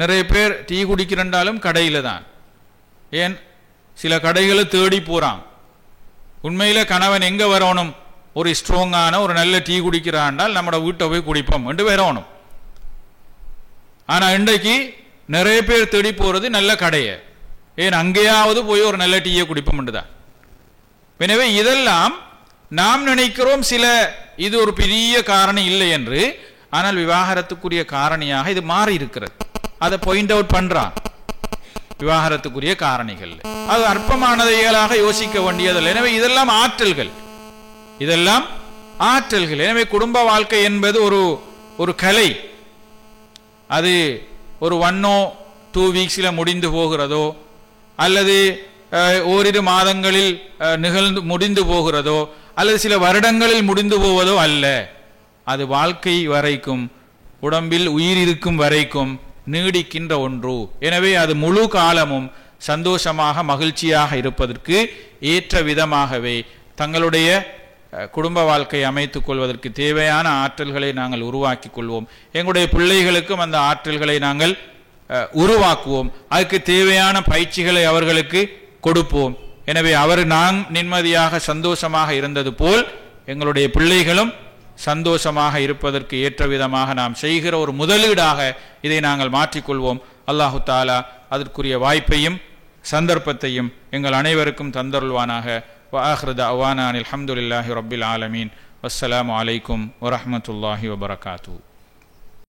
நிறைய பேர் டீ குடிக்கிறண்டாலும் கடையில தான். ஏன் சில கடைகளை தேடி போறான். உண்மையில கணவன் எங்க வரணும்? ஒரு ஸ்ட்ராங்கான ஒரு நல்ல டீ குடிக்கிறான்டால் நம்மட வீட்டை போய் குடிப்போம் என்று வரணும். ஆனா இன்றைக்கு நிறைய பேர் தேடி போறது நல்ல கடையை. ஏன் அங்கேயாவது போய் ஒரு நல்ல டீயை குடிப்போம் என்றுதான். எனவே இதெல்லாம் நாம் நினைக்கிறோம் சில இது ஒரு பெரிய காரணி இல்லை என்று. ஆனால் விவாகரத்துக்குரிய காரணியாக இது மாறி இருக்கிறது. அதை பாயிண்ட் அவுட் பண்றான். விவாகரத்துக்குரிய காரணிகள் அது அற்பமானதைகளாக யோசிக்க வேண்டியதில்லை. எனவே இதெல்லாம் ஆற்றல்கள், இதெல்லாம் ஆற்றல்கள். எனவே குடும்ப வாழ்க்கை என்பது ஒரு கலை. அது ஒரு 1 or 2 வீக்ஸில் முடிந்து போகிறதோ அல்லது ஓரிரு மாதங்களில் முடிந்து போகிறதோ அல்லது சில வருடங்களில் முடிந்து போவதோ அல்ல. அது வாழ்க்கை வரைக்கும், உடம்பில் உயிர் இருக்கும் வரைக்கும் நீடிக்கின்ற ஒன்று. எனவே அது முழு காலமும் சந்தோஷமாக மகிழ்ச்சியாக இருப்பதற்கு ஏற்ற விதமாகவே தங்களுடைய குடும்ப வாழ்க்கை அமைத்துக் கொள்வதற்கு தேவையான ஆற்றல்களை நாங்கள் உருவாக்கி கொள்வோம். எங்களுடைய பிள்ளைகளுக்கும் அந்த ஆற்றல்களை நாங்கள் உருவாக்குவோம். அதுக்கு தேவையான பயிற்சிகளை அவர்களுக்கு கொடுப்போம். எனவே நாம் நிம்மதியாக சந்தோஷமாக இருந்தது போல் எங்களுடைய பிள்ளைகளும் சந்தோஷமாக இருப்பதற்கு ஏற்ற விதமாக நாம் செய்கிற ஒரு முதலீடாக இதை நாங்கள் மாற்றிக்கொள்வோம். அல்லாஹு தஆலா அதற்குரிய வாய்ப்பையும் சந்தர்ப்பத்தையும் எங்கள் அனைவருக்கும் தந்தருள்வானாக. وآخر دعوانا الحمد لله رب العالمين والسلام عليكم ورحمة الله وبركاته.